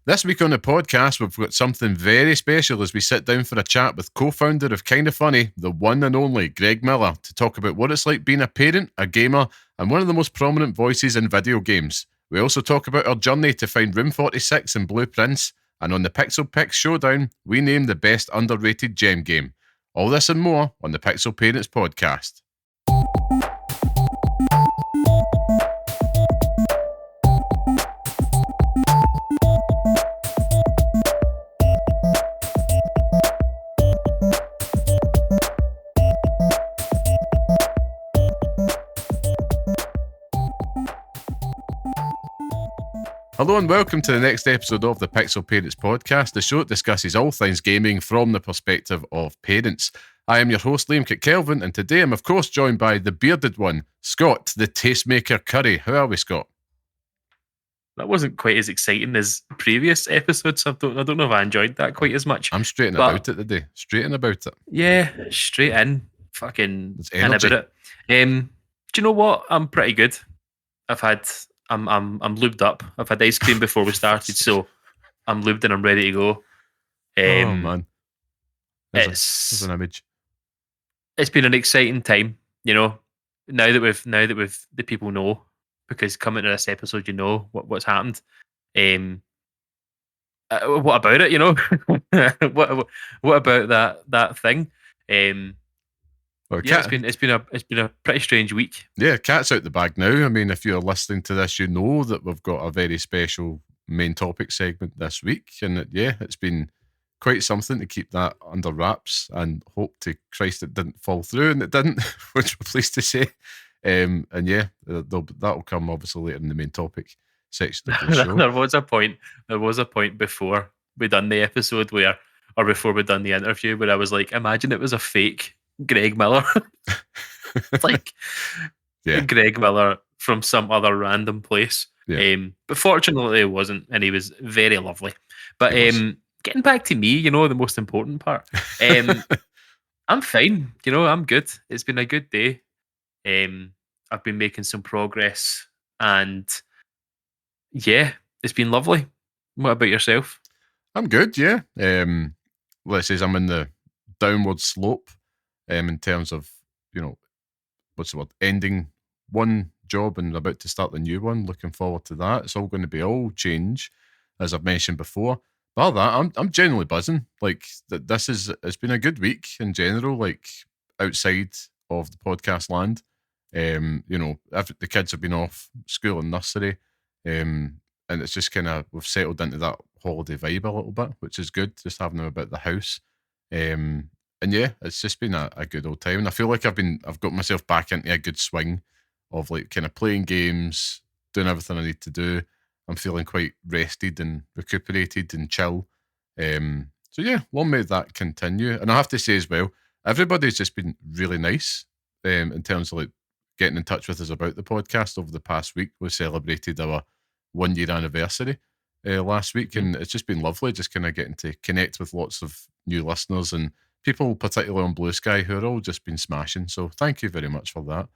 This week on the podcast, we've got something very special as we sit down for a chat with co-founder of Kinda Funny, the one and only Greg Miller, to talk about what it's like being a parent, a gamer, and one of the most prominent voices in video games. We also talk about our journey to find Room 46 and Blue Prince, and on the Pixel Picks Showdown, we name the best underrated gem game. All this and more on the Pixel Parents podcast. Hello and welcome to the next episode of the Pixel Parents podcast, the show that discusses all things gaming from the perspective of parents. I am your host, Liam Kelvin, and today I'm of course joined by the bearded one, Scott, the tastemaker Curry. How are we, Scott? That wasn't quite as exciting as previous episodes. I don't know if I enjoyed that quite as much. I'm straight about it today. Straight about it. Yeah, straight in. Fucking in about it. Do you know what? I'm pretty good. I'm lubed up. I've had ice cream before we started, so I'm lubed and I'm ready to go. Oh man, there's an image. It's been an exciting time, you know. Now that we've the people know, because coming to this episode, you know what's happened. What about it? You know, what about that thing? Well, yeah, it's been a pretty strange week. Yeah, cat's out the bag now. I mean, if you're listening to this, you know that we've got a very special main topic segment this week, and it's been quite something to keep that under wraps. And hope to Christ it didn't fall through, and it didn't, which we're pleased to say. That'll come obviously later in the main topic section of the show. There was a point before we done the episode before we done the interview where I was like, imagine it was a fake Greg Miller. Greg Miller from some other random place. But fortunately it wasn't, and he was very lovely. But getting back to me, you know, the most important part. I'm fine, you know, I'm good. It's been a good day. I've been making some progress, and yeah, it's been lovely. What about yourself? I'm good, yeah. Let's say I'm in the downward slope. In terms of, you know, ending one job and about to start the new one. Looking forward to that. It's all going to be all change, as I've mentioned before. But all that, I'm genuinely buzzing. Like, it's been a good week in general, like, outside of the podcast land. You know, the kids have been off school and nursery, and it's just kind of, we've settled into that holiday vibe a little bit, which is good, just having them about the house. And yeah, it's just been a good old time. And I feel like I've got myself back into a good swing of like kind of playing games, doing everything I need to do. I'm feeling quite rested and recuperated and chill. So yeah, long may that continue. And I have to say as well, everybody's just been really nice in terms of like getting in touch with us about the podcast over the past week. We celebrated our 1 year anniversary last week, and it's just been lovely just kind of getting to connect with lots of new listeners and people, particularly on Blue Sky, who are all just been smashing. So thank you very much for that.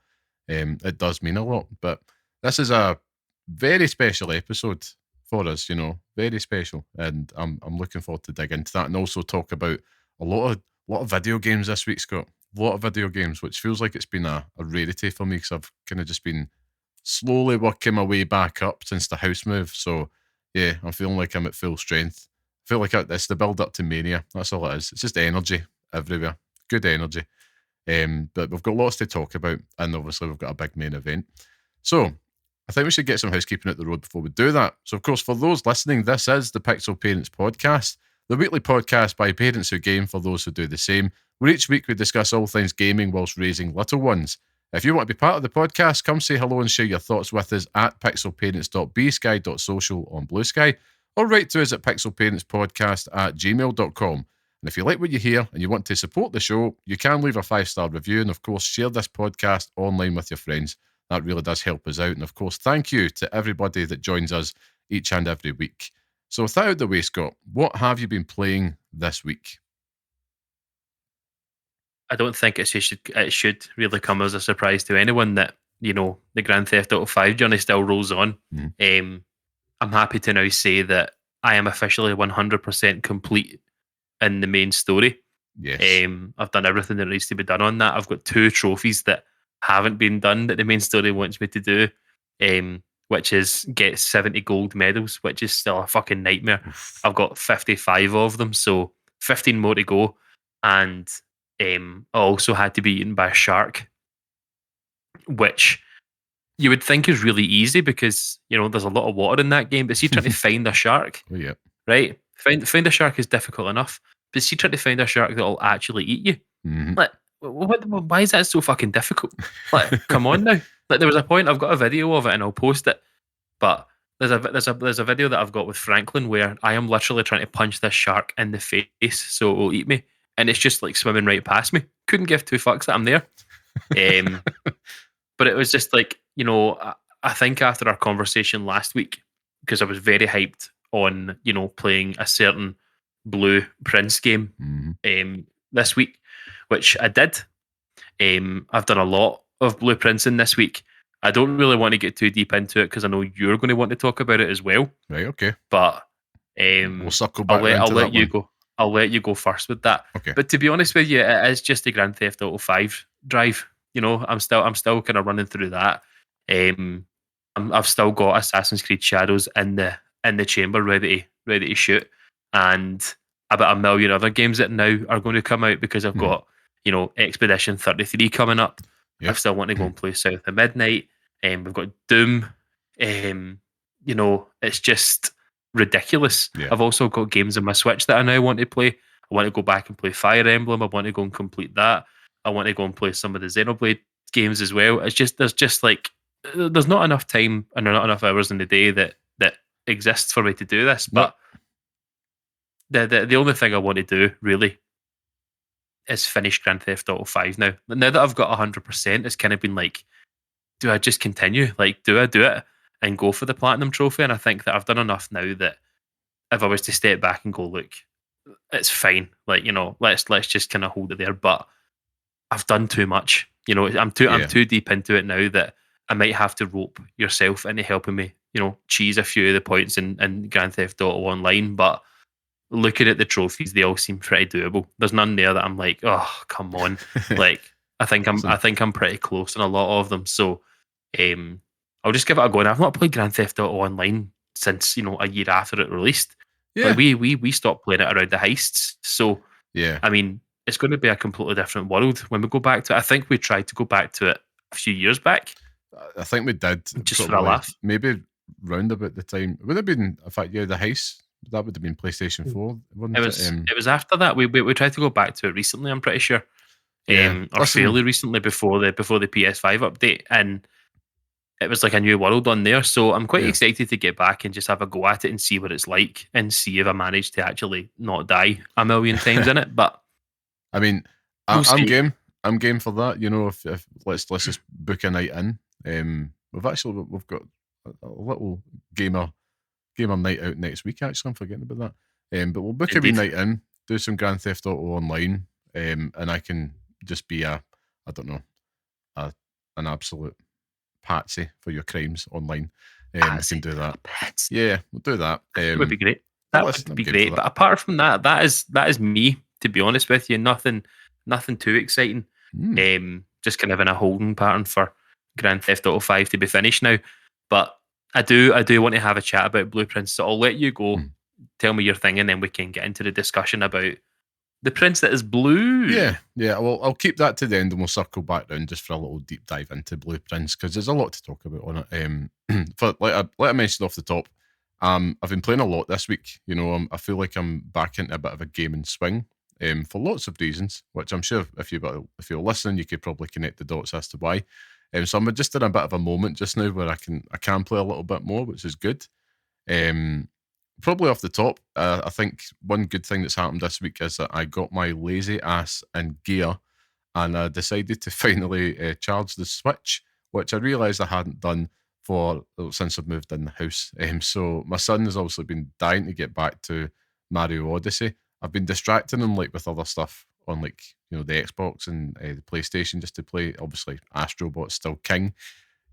It does mean a lot. But this is a very special episode for us, you know, very special. And I'm looking forward to dig into that and also talk about a lot of video games this week, Scott. A lot of video games, which feels like it's been a rarity for me because I've kind of just been slowly working my way back up since the house move. So yeah, I'm feeling like I'm at full strength. I feel like it's the build up to Mania. That's all it is. It's just energy everywhere. Good energy. But we've got lots to talk about, and obviously we've got a big main event. So I think we should get some housekeeping out the road before we do that. So of course, for those listening, this is the Pixel Parents podcast, the weekly podcast by parents who game for those who do the same, where each week we discuss all things gaming whilst raising little ones. If you want to be part of the podcast, come say hello and share your thoughts with us at pixelparents.bsky.social on Blue Sky, or write to us at pixelparentspodcast@gmail.com. And if you like what you hear and you want to support the show, you can leave a 5-star review and, of course, share this podcast online with your friends. That really does help us out. And, of course, thank you to everybody that joins us each and every week. So with that out of the way, Scott, what have you been playing this week? I don't think it should really come as a surprise to anyone that, you know, the Grand Theft Auto 5 journey still rolls on. I'm happy to now say that I am officially 100% complete in the main story. Yes. I've done everything that needs to be done on that. I've got 2 trophies that haven't been done that the main story wants me to do, which is get 70 gold medals, which is still a fucking nightmare. Oof. I've got 55 of them, so 15 more to go. And I also had to be eaten by a shark, which you would think is really easy because, there's a lot of water in that game. But see, trying to find a shark, Oh, yeah. right? Find a shark is difficult enough. But see, trying to find a shark that'll actually eat you. Mm-hmm. Like, why is that so fucking difficult? Like, come on now. Like, there was a point, I've got a video of it and I'll post it. But there's a video that I've got with Franklin where I am literally trying to punch this shark in the face so it will eat me. And it's just like swimming right past me. Couldn't give 2 fucks that I'm there. But it was just like, I think after our conversation last week, because I was very hyped on, playing a certain Blue Prince game this week, which I did. I've done a lot of Blue Prince in this week. I don't really want to get too deep into it because I know you're going to want to talk about it as well. Right, okay. But we'll circle back I'll let you one. go. I'll let you go first with that. Okay. But to be honest with you, it is just a Grand Theft Auto 5 drive. I'm still kind of running through that. I've still got Assassin's Creed Shadows in the chamber ready to shoot, and about a million other games that now are going to come out because I've got Expedition 33 coming up. Yep. I still want to go and play South of Midnight. We've got Doom. It's just ridiculous. Yeah. I've also got games on my Switch that I now want to play. I want to go back and play Fire Emblem. I want to go and complete that. I want to go and play some of the Xenoblade games as well. There's not enough time and there are not enough hours in the day that exists for me to do this. But the only thing I want to do really is finish Grand Theft Auto 5 now. Now that I've got 100%, it's kind of been like, do I just continue? Like, do I do it and go for the Platinum Trophy? And I think that I've done enough now that if I was to step back and go, look, it's fine. Like, let's just kind of hold it there. But I've done too much. I'm too deep into it now that I might have to rope yourself into helping me, cheese a few of the points in Grand Theft Auto Online. But looking at the trophies, they all seem pretty doable. There's none there that I'm like, oh, come on. Like, I think I'm pretty close on a lot of them. So I'll just give it a go. And I've not played Grand Theft Auto Online since, a year after it released. Yeah. Like we stopped playing it around the heists. So yeah, I mean, it's going to be a completely different world when we go back to it. I think we tried to go back to it a few years back. I think we did. Just for a laugh. Maybe round about the time. It would have been, in fact, the heist. That would have been PlayStation 4, wasn't it? It was after that. We tried to go back to it recently, I'm pretty sure. Or fairly recently before the PS5 update. And it was like a new world on there. So I'm quite excited to get back and just have a go at it and see what it's like and see if I manage to actually not die a million times in it. But I mean, I'm game. I'm game for that. If let's just book a night in. We've got a little gamer night out next week. Actually, I'm forgetting about that. But we'll book a wee night in, do some Grand Theft Auto Online, and I can just be an absolute patsy for your crimes online. We can do that. Yeah, we'll do that. It would be great. That would be great. But apart from that, that is me. To be honest with you, nothing too exciting. Just kind of in a holding pattern for Grand Theft Auto 5 to be finished now. But I do want to have a chat about Blue Prince, so I'll let you go. Tell me your thing, and then we can get into the discussion about the prince that is blue. Yeah. Well, I'll keep that to the end, and we'll circle back round just for a little deep dive into Blue Prince because there's a lot to talk about on it. Like I mentioned off the top, I've been playing a lot this week. I feel like I'm back into a bit of a gaming swing. For lots of reasons, which I'm sure if you're listening, you could probably connect the dots as to why. So I'm just in a bit of a moment just now where I can play a little bit more, which is good. Probably off the top, I think one good thing that's happened this week is that I got my lazy ass in gear and I decided to finally charge the Switch, which I realised I hadn't done since I've moved in the house. So my son has obviously been dying to get back to Mario Odyssey. I've been distracting him with other stuff on the Xbox and the PlayStation just to play. Obviously, Astro Bot's still king,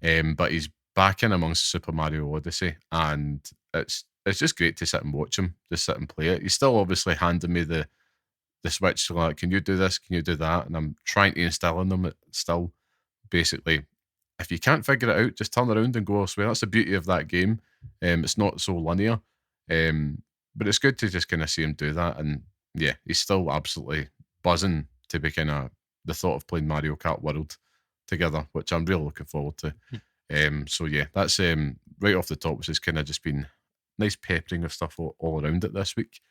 but he's back in amongst Super Mario Odyssey, and it's it's just great to sit and watch him, just sit and play it. He's still obviously handing me the Switch, so like, can you do this? Can you do that? And I'm trying to instill in them. It still, basically, if you can't figure it out, just turn around and go elsewhere. That's the beauty of that game. It's not so linear, but it's good to just kind of see him do that. And yeah, he's still absolutely buzzing to be kind of the thought of playing Mario Kart World together, which I'm really looking forward to. So yeah, that's right off the top, which has kind of just been nice peppering of stuff all around it this week.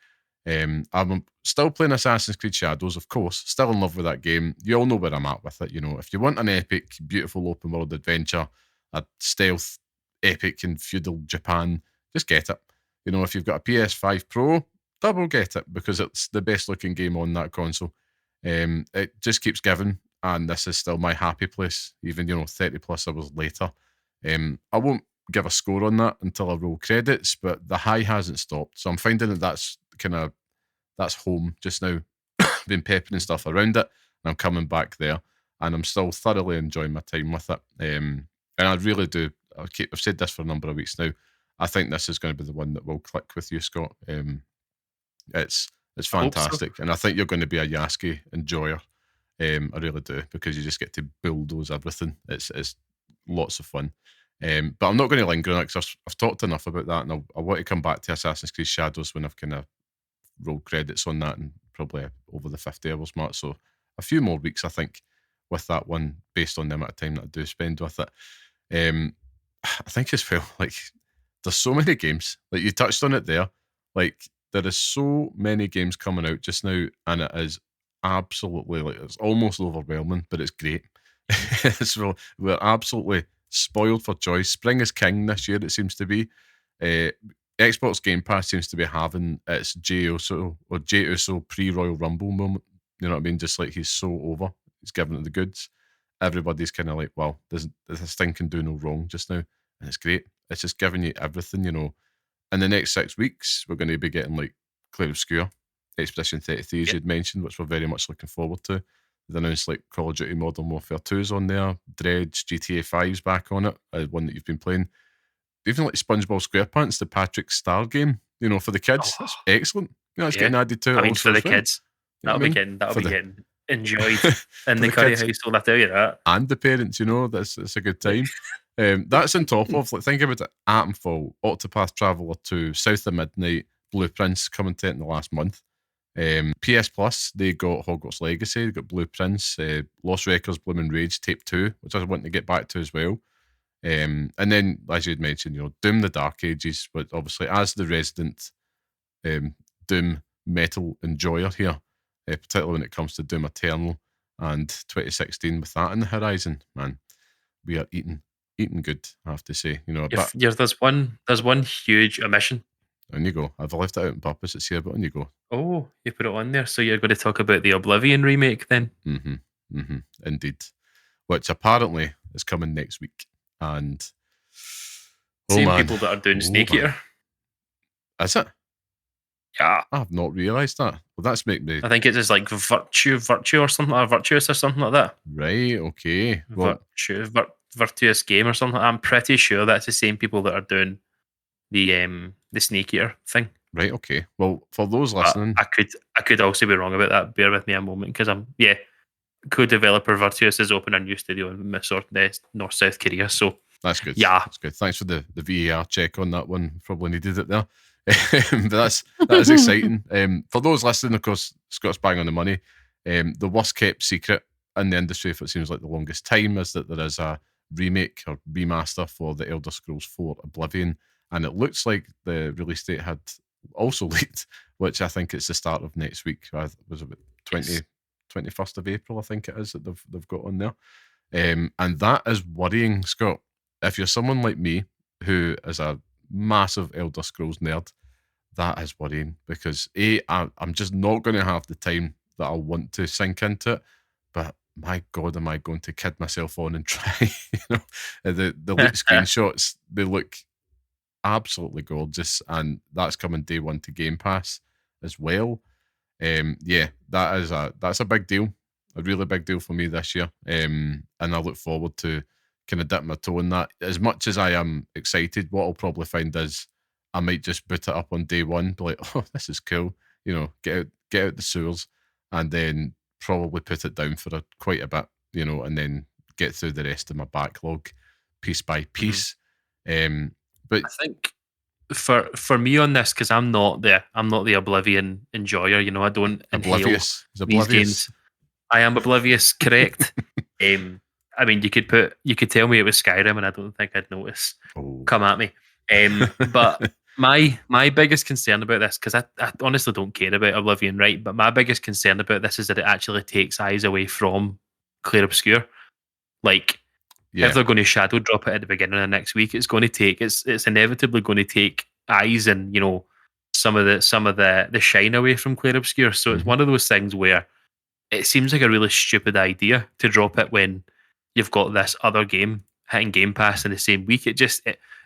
I'm still playing Assassin's Creed Shadows, of course. Still in love with that game. You all know where I'm at with it. You know, if you want an epic, beautiful open world adventure, a stealth epic in feudal Japan, just get it. You know, if you've got a PS5 Pro, double get it because it's the best looking game on that console. It just keeps giving, and this is still my happy place, even 30 plus hours later. I won't give a score on that until I roll credits, but the high hasn't stopped. So I'm finding that's home just now. Been peppering stuff around it, and I'm coming back there, and I'm still thoroughly enjoying my time with it. And I really do. I've said this for a number of weeks now. I think this is going to be the one that will click with you, Scott. It's fantastic, and I think you're going to be a Yasuke enjoyer. I really do, because you just get to bulldoze everything. It's lots of fun. But I'm not going to linger on it because I've talked enough about that, and I want to come back to Assassin's Creed Shadows when I've kind of rolled credits on that, and probably over the 50 hours mark. So a few more weeks, I think, with that one, based on the amount of time that I do spend with it. I think as well, like, there's so many games. Like, you touched on it there. Like, there is so many games coming out just now, and it is absolutely, like, it's almost overwhelming, but it's great. We're absolutely spoiled for choice. Spring is king this year, it seems to be. Xbox Game Pass seems to be having its Jey Uso pre-Royal Rumble moment. You know what I mean? Just like, he's so over. He's giving it the goods. Everybody's kind of like, well, this thing can do no wrong just now. And it's great. It's just giving you everything, In the next 6 weeks, we're going to be getting like Clear Obscure, Expedition 33, as you'd mentioned, which we're very much looking forward to. They announced like Call of Duty Modern Warfare 2's on there, Dredge, GTA 5's back on it, one that you've been playing. Even like SpongeBob SquarePants, the Patrick Star game, for the kids. That's excellent. It's getting added to it. I mean, for the kids, that'll be getting enjoyed in the Curry household, I tell you that. And the parents, it's a good time. That's on top of, like, think about it, Atomfall, Octopath Traveler 2, South of Midnight, Blueprints coming to it in the last month. PS Plus, they got Hogwarts Legacy, they got Blueprints, Lost Records, Blooming Rage, Tape 2, which I want to get back to as well. And then, as you'd mentioned, Doom the Dark Ages, but obviously as the resident Doom metal enjoyer here, particularly when it comes to Doom Eternal and 2016 with that in the horizon, man, we are eating good, I have to say. There's one huge omission. On you go. I've left it out on purpose. It's here, but on you go. Oh, you put it on there. So you're going to talk about the Oblivion remake then? Indeed. Which apparently is coming next week. And same people that are doing Snake Eater. Is it? Yeah. I've not realised that. Well, that's make me... I think it is like Virtue or something, or Virtuous or something like that. Right, okay. Well, Virtuous Game or something. I'm pretty sure that's the same people that are doing the Snake Eater thing. Right, okay. Well, for those listening... I could also be wrong about that. Bear with me a moment, because co-developer Virtuous is opening a new studio in North South Korea, so... That's good. Yeah. That's good. Thanks for the VAR check on that one. Probably needed it there. But that is exciting. For those listening, of course, Scott's bang on the money. The worst kept secret in the industry, for it seems like the longest time, is that there is a remake or remaster for the Elder Scrolls 4 Oblivion, and it looks like the release date had also leaked, which I think it's the start of next week. Was it 21st of April, I think it is, that they've got on there. And that is worrying, Scott. If you're someone like me who is a massive Elder Scrolls nerd, that is worrying, because I'm just not going to have the time that I want to sink into it. But my God, am I going to kid myself on and try? The leaked screenshots, they look absolutely gorgeous, and that's coming day one to Game Pass as well. That's a big deal, a really big deal for me this year. And I look forward to kind of dipping my toe in that. As much as I am excited, what I'll probably find is I might just boot it up on day one, be like, oh, this is cool, get out the sewers, and then probably put it down for quite a bit, and then get through the rest of my backlog piece by piece. But I think for me on this, because I'm not the Oblivion enjoyer. I don't inhale Oblivious. Is these Oblivious? games. I am oblivious, correct. I mean, you could tell me it was Skyrim, and I don't think I'd notice. Oh. Come at me. But my biggest concern about this, because I honestly don't care about Oblivion, right? But my biggest concern about this is that it actually takes eyes away from Clear Obscure. Like, if they're going to shadow drop it at the beginning of next week, it's inevitably going to take eyes and some of the shine away from Clear Obscure. So it's one of those things where it seems like a really stupid idea to drop it when you've got this other game hitting Game Pass in the same week. It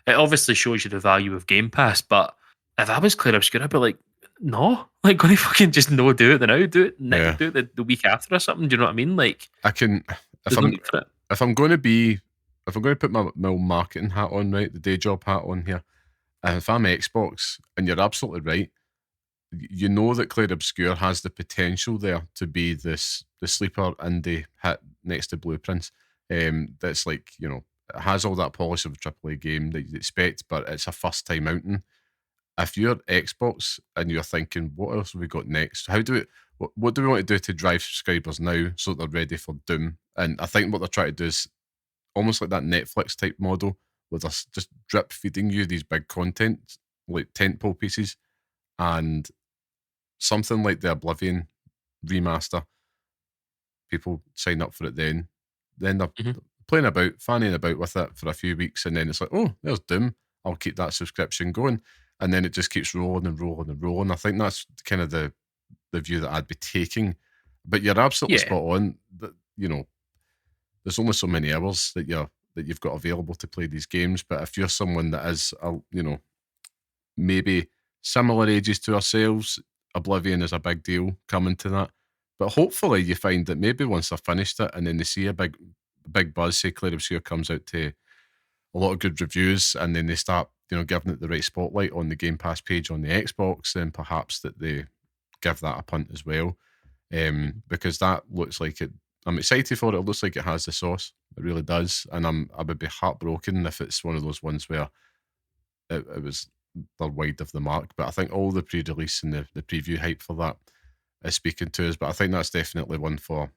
obviously shows you the value of Game Pass, but if I was Clear Obscure, I'd be like, no, like, going to fucking just do it now, do it next, do it the week after or something. Do you know what I mean? Like, I can if I'm going to put my marketing hat on, right, the day job hat on here, and if I'm Xbox, and you're absolutely right, you know that Clear Obscure has the potential there to be the sleeper indie hit next to Blueprints. That's like, it has all that polish of a AAA game that you'd expect, but it's a first time outing. If you're Xbox and you're thinking, what else have we got next? What do we want to do to drive subscribers now so they're ready for Doom? And I think what they're trying to do is almost like that Netflix type model, where they're just drip feeding you these big content, like tentpole pieces, and something like the Oblivion remaster. People sign up for it then they're playing about, fanning about with it for a few weeks, and then it's like, oh, there's Doom. I'll keep that subscription going, and then it just keeps rolling and rolling and rolling. I think that's kind of the view that I'd be taking. But you're absolutely spot on. That there's only so many hours that you've got available to play these games. But if you're someone that is, maybe similar ages to ourselves, Oblivion is a big deal coming to that. But hopefully you find that maybe once they've finished it and then they see a big buzz, say Clear Obscure comes out to a lot of good reviews, and then they start, giving it the right spotlight on the Game Pass page on the Xbox, then perhaps that they give that a punt as well. Because that looks like it. I'm excited for it. It looks like it has the sauce. It really does. And I would be heartbroken if it's one of those ones where it was they're wide of the mark. But I think all the pre-release and the preview hype for that is speaking to us. But I think that's definitely one for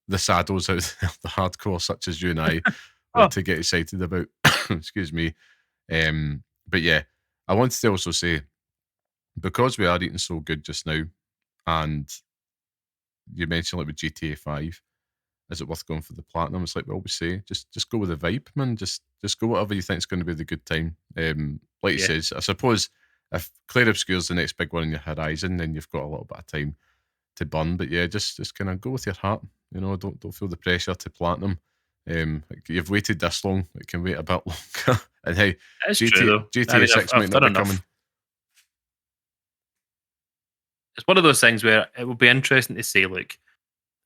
the saddles out there, the hardcore such as you and I, to get excited about. Excuse me. But yeah, I wanted to also say, because we are eating so good just now, and you mentioned like with GTA 5, is it worth going for the platinum? It's like we always say, just go with the vibe, man. Just go whatever you think is going to be the good time. Like you says, I suppose if Clear Obscure's the next big one in your horizon, then you've got a little bit of time to burn. But yeah, just kind of go with your heart. Don't feel the pressure to platinum. You've waited this long, it can wait a bit longer. And hey, GTA 6 might not be coming. It's one of those things where it would be interesting to say, look,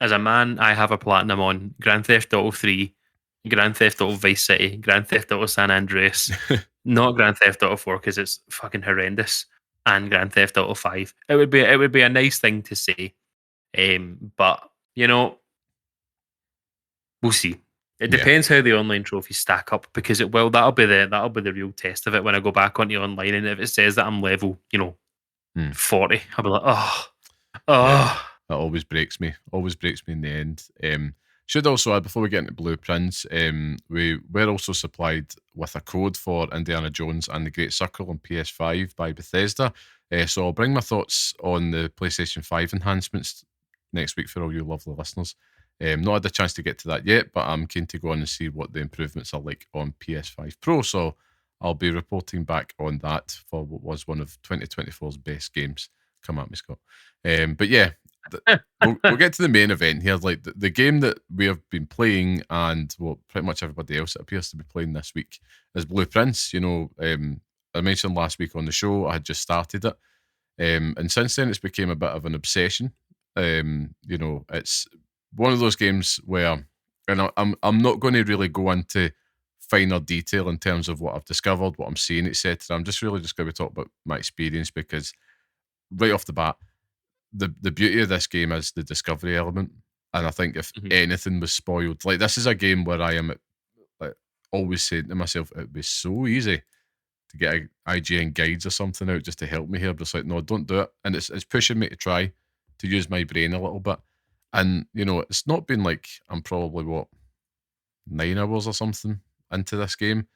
as a man, I have a platinum on Grand Theft Auto 3, Grand Theft Auto Vice City, Grand Theft Auto San Andreas, not Grand Theft Auto 4 because it's fucking horrendous, and Grand Theft Auto 5. It would be a nice thing to say, but we'll see. It depends how the online trophies stack up, because that'll be the real test of it when I go back onto online, and if it says that I'm level 40, I'll be like, oh. Yeah, that always breaks me in the end. Should also add, before we get into Blueprints, we were also supplied with a code for Indiana Jones and the Great Circle on PS5 by Bethesda. So I'll bring my thoughts on the PlayStation 5 enhancements next week for all you lovely listeners. Not had a chance to get to that yet, but I'm keen to go on and see what the improvements are like on PS5 Pro. So I'll be reporting back on that for what was one of 2024's best games. Come at me, Scott. But yeah, we'll get to the main event here. Like the game that we have been playing, and what pretty much everybody else appears to be playing this week, is Blueprints. I mentioned last week on the show I had just started it, and since then it's become a bit of an obsession. It's one of those games where, and I'm not going to really go into finer detail in terms of what I've discovered, what I'm seeing, etc. I'm just really just going to talk about my experience, because right off the bat, the beauty of this game is the discovery element. And I think if anything was spoiled, like, this is a game where I am like always saying to myself, it would be so easy to get a IGN guides or something out just to help me here. But it's like, no, don't do it. And it's pushing me to try to use my brain a little bit. And, you know, it's not been like, I'm probably 9 hours or something into this game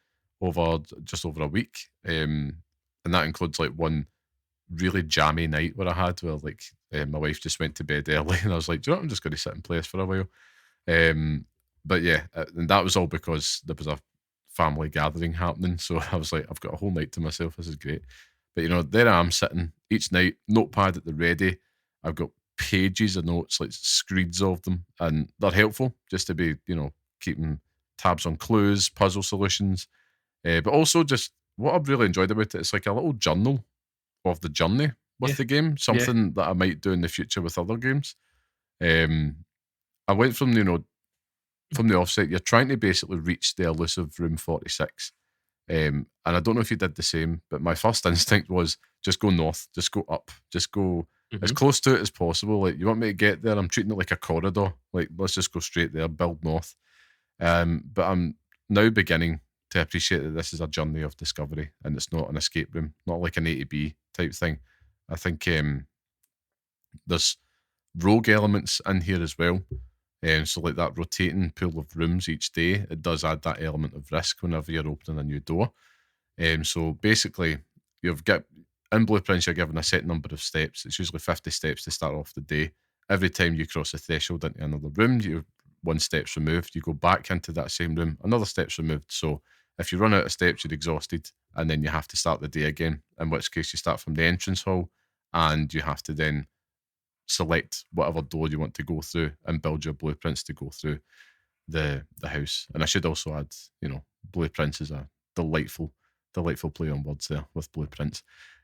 over just over a week. And that includes like one really jammy night where I had where like my wife just went to bed early and I was like, do you know what? I'm just going to sit and play this for a while. But yeah, and that was all because there was a family gathering happening. So I was like, I've got a whole night to myself. This is great. But, you know, there I am sitting each night, notepad at the ready. I've got pages of notes, like screeds of them, and they're helpful just to be, you know, keeping tabs on clues, puzzle solutions. But also just what I've really enjoyed about it, it's like a little journal of the journey with the game, something that I might do in the future with other games. I went from, you know, from the offset, you're trying to basically reach the elusive room 46. And I don't know if you did the same, but my first instinct was just go north, just go up, just go as close to it as possible. Like, you want me to get there? I'm treating it like a corridor. Like, let's just go straight there, build north. But I'm now beginning to appreciate that this is a journey of discovery and it's not an escape room, not like an A to B type thing. I think there's rogue elements in here as well. So like that rotating pool of rooms each day, it does add that element of risk whenever you're opening a new door. So basically, you've got in blueprints, you're given a set number of steps. It's usually 50 steps to start off the day. Every time you cross a threshold into another room, you one step's removed. You go back into that same room, another step's removed. So if you run out of steps, you're exhausted, and then you have to start the day again. In which case, you start from the entrance hall, and you have to then select whatever door you want to go through and build your blueprints to go through the house. And I should also add, you know, blueprints is a delightful play on words there with blueprints.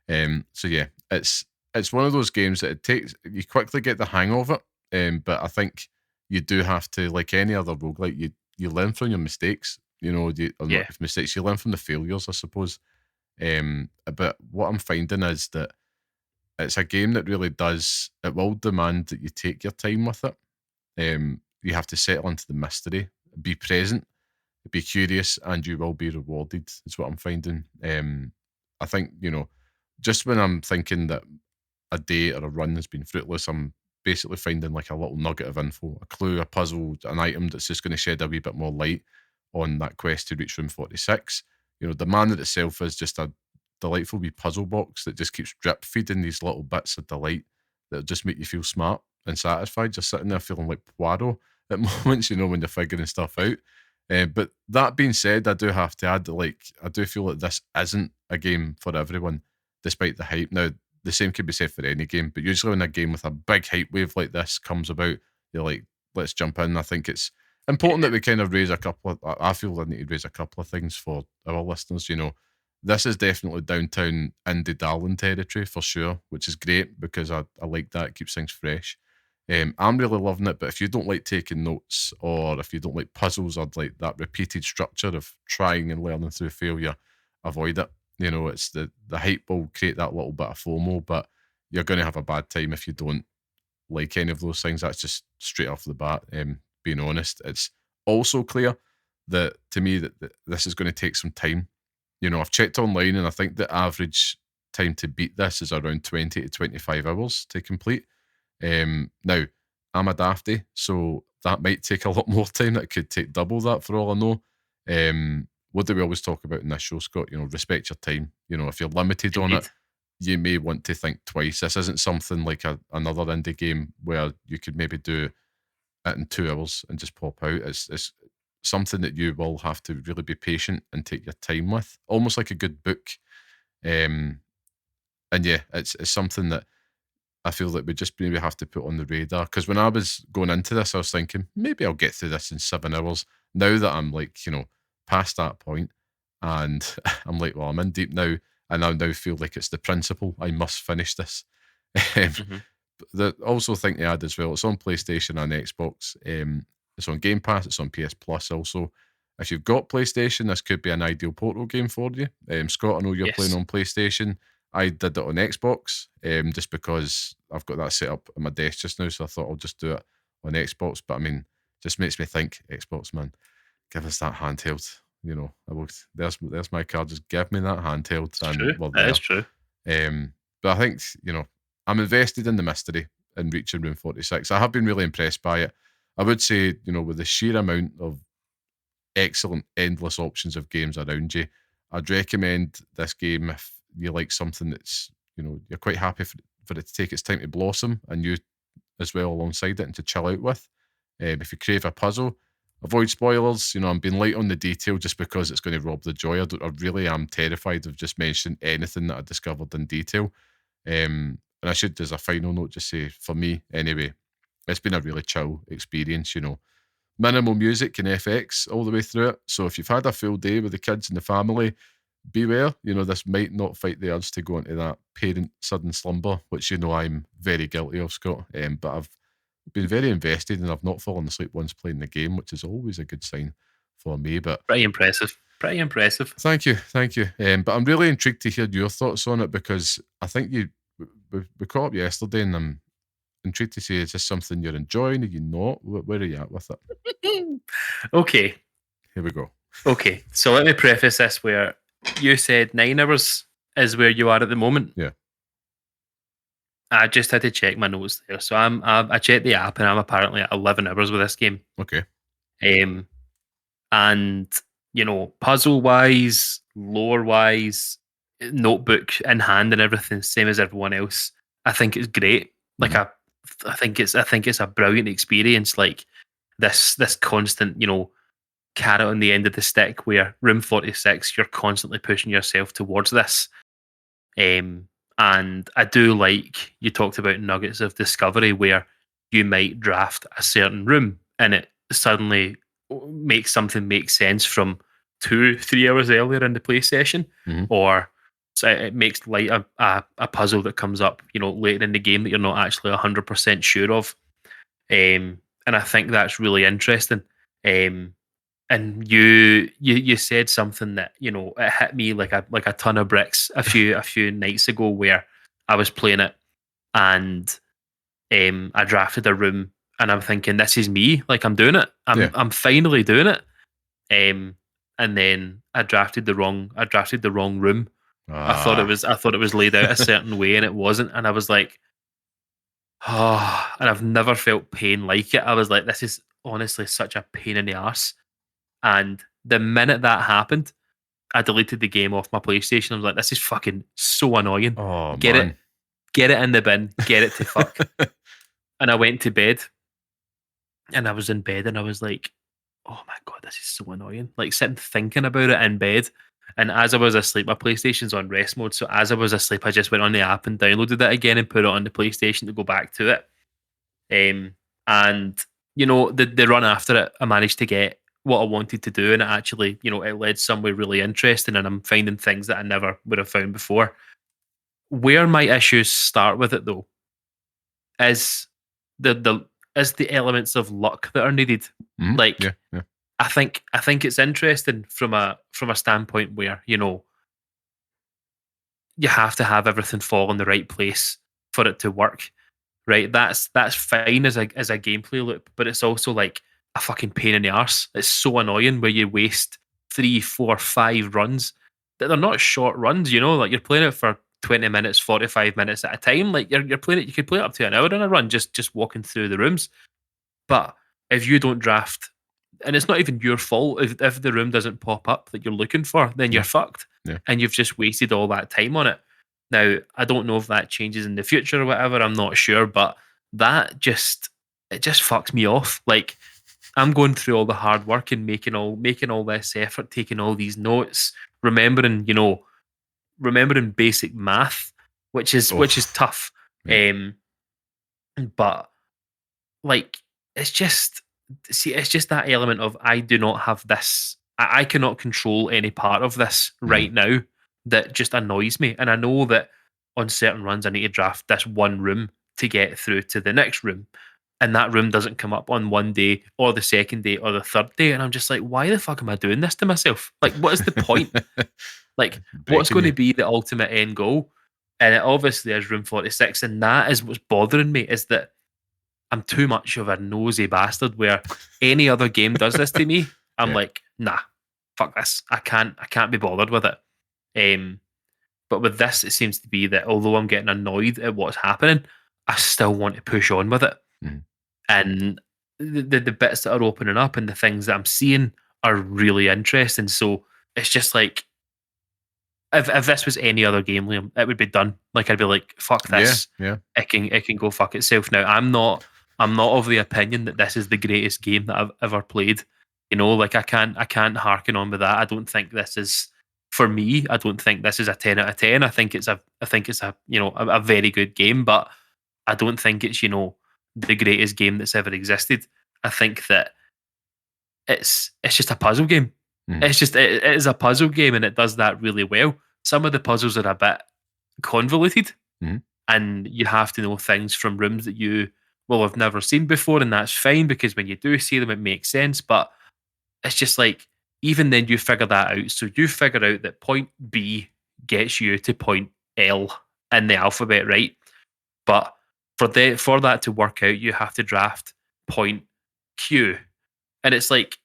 So yeah, it's one of those games that it takes, you quickly get the hang of it. But I think you do have to, like any other roguelike, you learn from your mistakes. You know, not mistakes, you learn from the failures, I suppose. But what I'm finding is that it's a game that really does, it will demand that you take your time with it. You have to settle into the mystery, be present, be curious, and you will be rewarded, is what I'm finding. I think, you know, just when I'm thinking that a day or a run has been fruitless, I'm basically finding like a little nugget of info, a clue, a puzzle, an item that's just going to shed a wee bit more light on that quest to reach room 46. You know, the manor itself is just a delightful wee puzzle box that just keeps drip feeding these little bits of delight that just make you feel smart and satisfied. Just sitting there feeling like Poirot at moments, you know, when you're figuring stuff out. But that being said, I do have to add that, like, I do feel that this isn't a game for everyone, despite the hype. Now, the same could be said for any game, but usually when a game with a big hype wave like this comes about, you're like, let's jump in. I think it's important that we kind of raise a couple of, I feel I need to raise a couple of things for our listeners. You know, this is definitely downtown indie darling territory for sure, which is great because I like that. It keeps things fresh. I'm really loving it, but if you don't like taking notes, or if you don't like puzzles, or like that repeated structure of trying and learning through failure, avoid it. You know, it's the hype will create that little bit of FOMO, but you're going to have a bad time if you don't like any of those things. That's just straight off the bat. Being honest, it's also clear that to me that this is going to take some time. You know, I've checked online, and I think the average time to beat this is around 20 to 25 hours to complete. Now, I'm a dafty, so that might take a lot more time. That could take double that for all I know. What do we always talk about in this show, Scott? You know, respect your time. You know, if you're limited on it, you may want to think twice. This isn't something like another indie game where you could maybe do it in 2 hours and just pop out. It's something that you will have to really be patient and take your time with, almost like a good book. And yeah, it's something that I feel that we just maybe have to put on the radar. Because when I was going into this, I was thinking, maybe I'll get through this in 7 hours. Now that I'm like, you know, past that point, and I'm like, well, I'm in deep now, and I now feel like it's the principle. I must finish this. Also think to add as well, it's on PlayStation and Xbox. It's on Game Pass. It's on PS Plus also. if you've got PlayStation, this could be an ideal portal game for you. Scott, I know you're playing on PlayStation. I did it on Xbox, just because I've got that set up at my desk just now, so I thought I'll just do it on Xbox. But I mean, just makes me think, Xbox, man, give us that handheld. You know, there's my card. Just give me that handheld. That is true. But I think, you know, I'm invested in the mystery in reaching room 46. I have been really impressed by it. I would say, you know, with the sheer amount of excellent, endless options of games around you, I'd recommend this game if you like something that's, you know, you're quite happy for it to take its time to blossom and you as well alongside it and to chill out with. If you crave a puzzle, avoid spoilers. You know, I'm being light on the detail just because it's going to rob the joy. I really am terrified of just mentioning anything that I discovered in detail. And I should, as a final note, just say, for me anyway, it's been a really chill experience, you know. Minimal music and FX all the way through it. So if you've had a full day with the kids and the family, beware, you know, this might not fight the urge to go into that parent sudden slumber, which, you know, I'm very guilty of, Scott. But I've been very invested and I've not fallen asleep once playing the game, which is always a good sign for me. But pretty impressive. Thank you. But I'm really intrigued to hear your thoughts on it, because I think we caught up yesterday and I'm intrigued to see, is this something you're enjoying? Are you not? Where are you at with it? Okay. Here we go. Okay. So let me preface this where you said 9 hours is where you are at the moment. Yeah. I just had to check my notes there. So I checked the app and I'm apparently at 11 hours with this game. Okay. And, you know, puzzle-wise, lore-wise, notebook in hand and everything, same as everyone else. I think it's great. Like I think it's a brilliant experience. Like this constant, you know, carrot on the end of the stick where room 46, you're constantly pushing yourself towards this. And I do like, you talked about nuggets of discovery where you might draft a certain room and it suddenly makes something make sense from 2-3 hours earlier in the play session, or so it makes light a puzzle that comes up, you know, later in the game that you're not actually 100% sure of. And I think that's really interesting. And you said something that, you know, it hit me like a ton of bricks a few nights ago, where I was playing it and I drafted a room and I'm thinking, this is me, like I'm doing it. I'm finally doing it. And then I drafted the wrong room. I thought it was laid out a certain way and it wasn't, and I was like, oh, and I've never felt pain like it. I was like, this is honestly such a pain in the arse. And the minute that happened, I deleted the game off my PlayStation. I was like, this is fucking so annoying. Oh, get it in the bin, get it to fuck. And I went to bed and I was in bed and I was like, oh my God, this is so annoying. Like sitting thinking about it in bed. And as I was asleep, my PlayStation's on rest mode. So as I was asleep, I just went on the app and downloaded it again and put it on the PlayStation to go back to it. And, you know, the run after it, I managed to get what I wanted to do. And it actually, you know, it led somewhere really interesting and I'm finding things that I never would have found before. Where my issues start with it, though, is the elements of luck that are needed. Like, I think it's interesting from a standpoint where, you know, you have to have everything fall in the right place for it to work, right? That's fine as a gameplay loop, but it's also like a fucking pain in the arse. It's so annoying where you waste 3, 4, 5 runs. They're not short runs, you know, like you're playing it for 20 minutes, 45 minutes at a time. Like you're playing it, you could play it up to an hour in a run, just walking through the rooms. But if you don't draft, and it's not even your fault if the room doesn't pop up that you're looking for, then you're fucked. Yeah. And you've just wasted all that time on it. Now, I don't know if that changes in the future or whatever, I'm not sure, but it just fucks me off. Like, I'm going through all the hard work and making all this effort, taking all these notes, remembering basic math, which is tough. Yeah. But like it's just that element of I do not have this. I cannot control any part of this right now. That just annoys me, and I know that on certain runs I need to draft this one room to get through to the next room. and that room doesn't come up on one day or the second day or the third day, and I'm just like, why the fuck am I doing this to myself? Like, what is the point? Like, what's Breaking going to you. be the ultimate end goal? And it obviously is room 46, and that is what's bothering me, is that I'm too much of a nosy bastard where any other game does this to me, I'm Yeah. like, nah, fuck this. I can't be bothered with it. But with this, it seems to be that although I'm getting annoyed at what's happening, I still want to push on with it. Mhm. And the bits that are opening up and the things that I'm seeing are really interesting. So it's just like, if this was any other game, Liam, it would be done. Like, I'd be like, fuck Yeah, this. yeah. It can go fuck itself. Now I'm not of the opinion that this is the greatest game that I've ever played. You know, like I can't harken on with that. I don't think this is, for me, I don't think this is a 10 out of 10. I think it's a a very good game, but I don't think it's, the greatest game that's ever existed. I think that it's just a puzzle game. Mhm. It is a puzzle game, and it does that really well. Some of the puzzles are a bit convoluted, Mhm. and you have to know things from rooms that you will have never seen before, and that's fine because when you do see them, it makes sense. But it's just like, even then you figure that out. So you figure out that point B gets you to point L in the alphabet, right? But for that to work out, you have to draft point Q, and it's like,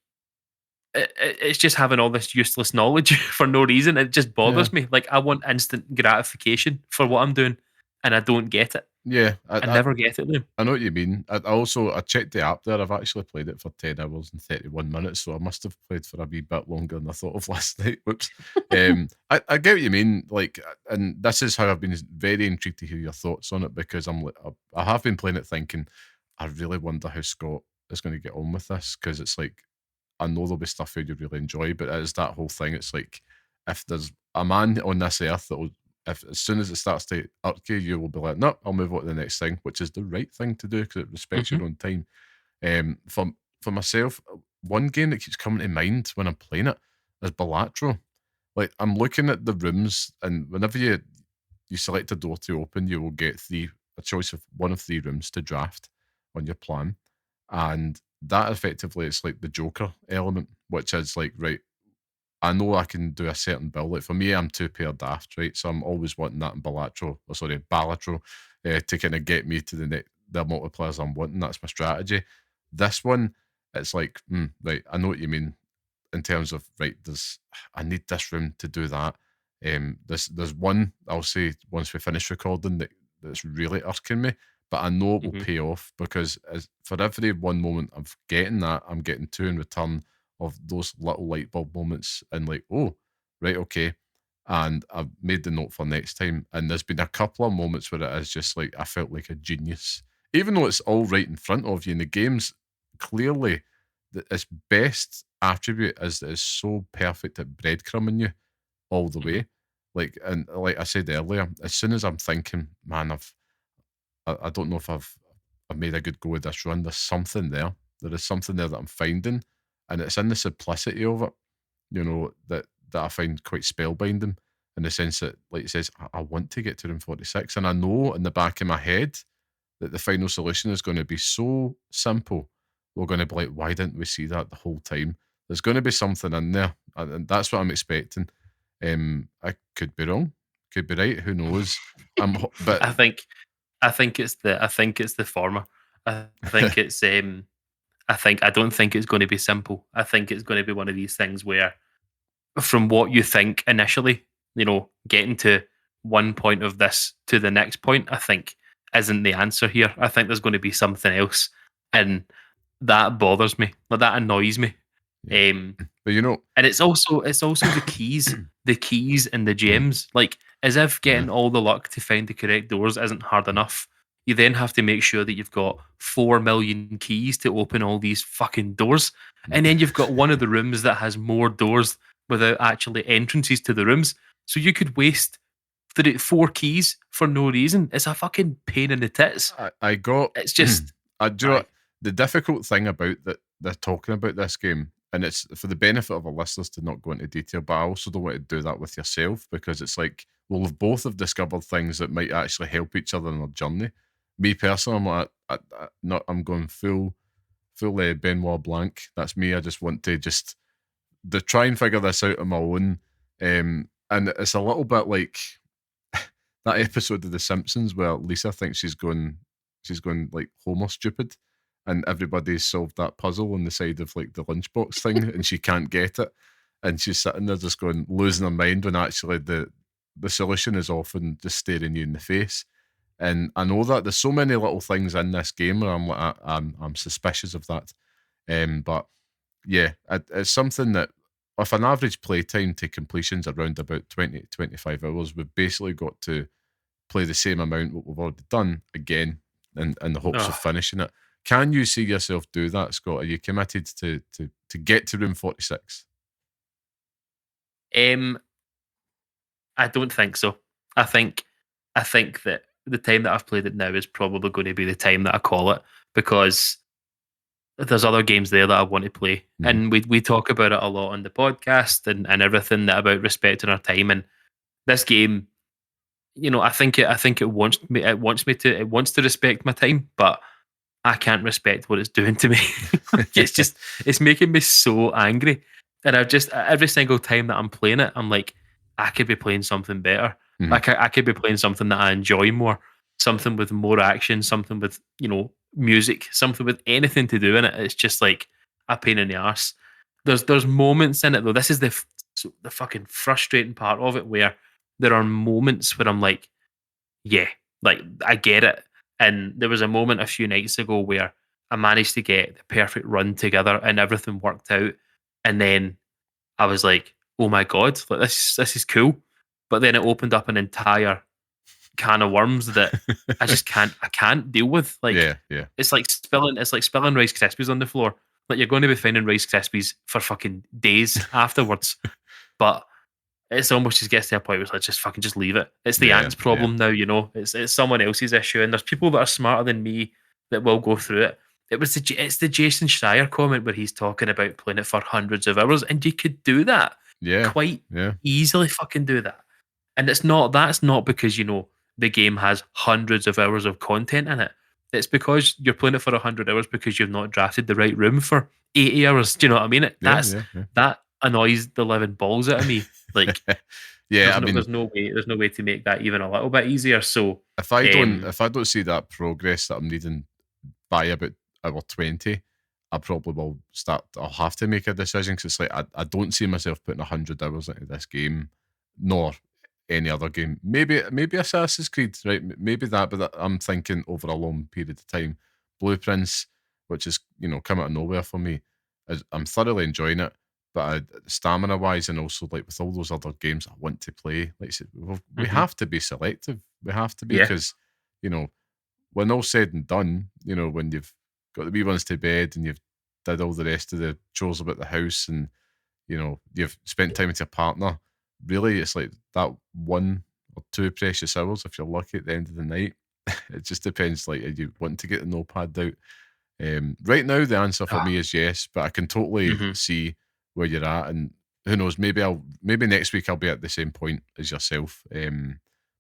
it's just having all this useless knowledge for no reason. It just Yeah. bothers me. Like, I want instant gratification for what I'm doing, and I don't get it. Yeah. I never get it, Liam. I know what you mean. I checked the app there. I've actually played it for 10 hours and 31 minutes, so I must have played for a wee bit longer than I thought of last night. Whoops. I get what you mean. Like, and this is how I've been very intrigued to hear your thoughts on it, because I have been playing it thinking, I really wonder how Scott is going to get on with this, because it's like, I know there'll be stuff here you really enjoy, but it is that whole thing. It's like, if there's a man on this earth that will, if as soon as it starts to irk you, you will be like, no, I'll move on to the next thing, which is the right thing to do because it respects Mhm, your own time. For myself, one game that keeps coming to mind when I'm playing it is Balatro. Like, I'm looking at the rooms, and whenever you select a door to open, you will get a choice of one of three rooms to draft on your plan, and that effectively is like the Joker element, which is like, right, I know I can do a certain build. Like, for me, I'm two-pair daft, right? So I'm always wanting that in Balatro, to kind of get me to the multiplayers I'm wanting. That's my strategy. This one, it's like, right, I know what you mean in terms of, right, I need this room to do that. There's one, I'll say once we finish recording, that's really irking me, but I know it will mhm. pay off, because for every one moment of getting that, I'm getting two in return of those little light bulb moments, and like, oh, right, okay. And I've made the note for next time. And there's been a couple of moments where it is just like, I felt like a genius. Even though it's all right in front of you, in the game's clearly, its best attribute is that it's so perfect at breadcrumbing you all the Mhm. way. Like, and like I said earlier, as soon as I'm thinking, man, I don't know if I've made a good go of this run, there's something there. There is something there that I'm finding, and it's in the simplicity of it, that I find quite spellbinding, in the sense that, like it says, I want to get to room 46, and I know in the back of my head that the final solution is going to be so simple. We're going to be like, why didn't we see that the whole time? There's going to be something in there, and that's what I'm expecting. I could be wrong, could be right. Who knows? But I think I think it's the former. I think it's I don't think it's going to be simple. I think it's going to be one of these things where, from what you think initially, getting to one point of this to the next point, I think isn't the answer here. I think there's going to be something else, and that bothers me. Like, that annoys me. yeah, Um, but and it's also the keys and the Mhm, gems. Like, as if mhm, getting all the luck to find the correct doors isn't hard enough. You then have to make sure that you've got 4 million keys to open all these fucking doors, and then you've got one of the rooms that has more doors without actually entrances to the rooms. So you could waste four keys for no reason. It's a fucking pain in the tits. I got. It's just, Do you know aye. what? The difficult thing about that they're talking about this game, and it's for the benefit of our listeners to not go into detail, but I also don't want to do that with yourself, because it's like we'll have both have discovered things that might actually help each other in our journey. me personally, I'm like, I'm going full Benoit Blanc. That's me. I just want to try and figure this out on my own. And it's a little bit like that episode of The Simpsons where Lisa thinks she's going like Homer stupid, and everybody's solved that puzzle on the side of like the lunchbox thing, and she can't get it, and she's sitting there just going losing her mind when actually the solution is often just staring you in the face. And I know that there's so many little things in this game where I'm like, I'm suspicious of that. But yeah, it's something that if an average playtime to completion's around about 20 to 25 hours, we've basically got to play the same amount what we've already done again in the hopes of finishing it. Can you see yourself do that, Scott? Are you committed to get to room 46? I don't think so. I think that the time that I've played it now is probably going to be the time that I call it, because there's other games there that I want to play. And we talk about it a lot on the podcast and everything that about respecting our time. And this game, I think it wants to respect my time, but I can't respect what it's doing to me. It's making me so angry. And every single time that I'm playing it, I'm like, I could be playing something better. Like I could be playing something that I enjoy more, something with more action, something with, music, something with anything to do in it. It's just like a pain in the arse. There's moments in it though. This is the fucking frustrating part of it, where there are moments where I'm like, yeah, like I get it. And there was a moment a few nights ago where I managed to get the perfect run together and everything worked out. And then I was like, oh my God, like this is cool. But then it opened up an entire can of worms that I can't deal with. Like, yeah. It's like spilling Rice Krispies on the floor. Like, you're going to be finding Rice Krispies for fucking days afterwards. But it's almost just gets to a point where it's like, just leave it. It's the ants problem now, It's someone else's issue, and there's people that are smarter than me that will go through it. It's the Jason Schreier comment where he's talking about playing it for hundreds of hours, and you could do that. Quite easily fucking do that. And that's not because, the game has hundreds of hours of content in it. It's because you're playing it for 100 hours because you've not drafted the right room for 80 hours. Do you know what I mean? That annoys the living balls out of me. Like, there's no way to make that even a little bit easier. So if I don't see that progress that I'm needing by about hour 20, I'll have to make a decision, because it's like I don't see myself putting 100 hours into this game, nor any other game. Maybe Assassin's Creed, right? Maybe that, but I'm thinking over a long period of time. Blueprints, which is come out of nowhere for me, I'm thoroughly enjoying it, but stamina wise, and also like with all those other games I want to play, like I said, we have to be selective. We have to be, because when all said and done, when you've got the wee ones to bed and you've did all the rest of the chores about the house, and you've spent time with your partner, really it's like that 1 or 2 precious hours if you're lucky at the end of the night. It just depends, like, you want to get the notepad out. Right now the answer for me is yes, but I can totally see where you're at, and who knows, maybe next week I'll be at the same point as yourself.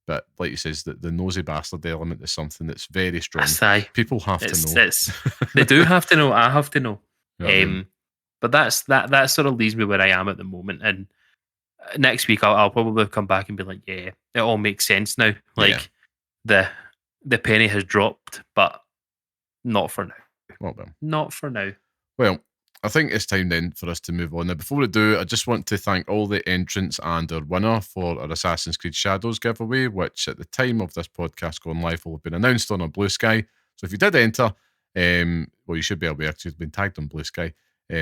But like you says, the nosy bastard element is something that's very strong. People have to know. They do have to know. I have to know. But that sort of leaves me where I am at the moment. And next week I'll probably come back and be like, yeah, it all makes sense now. Like the penny has dropped, but not for now. Well done. Not for now. Well, I think it's time then for us to move on. Now, before we do, I just want to thank all the entrants and our winner for our Assassin's Creed Shadows giveaway, which at the time of this podcast going live will have been announced on our Blue Sky. So if you did enter, well, you should be aware because you've been tagged on Blue Sky.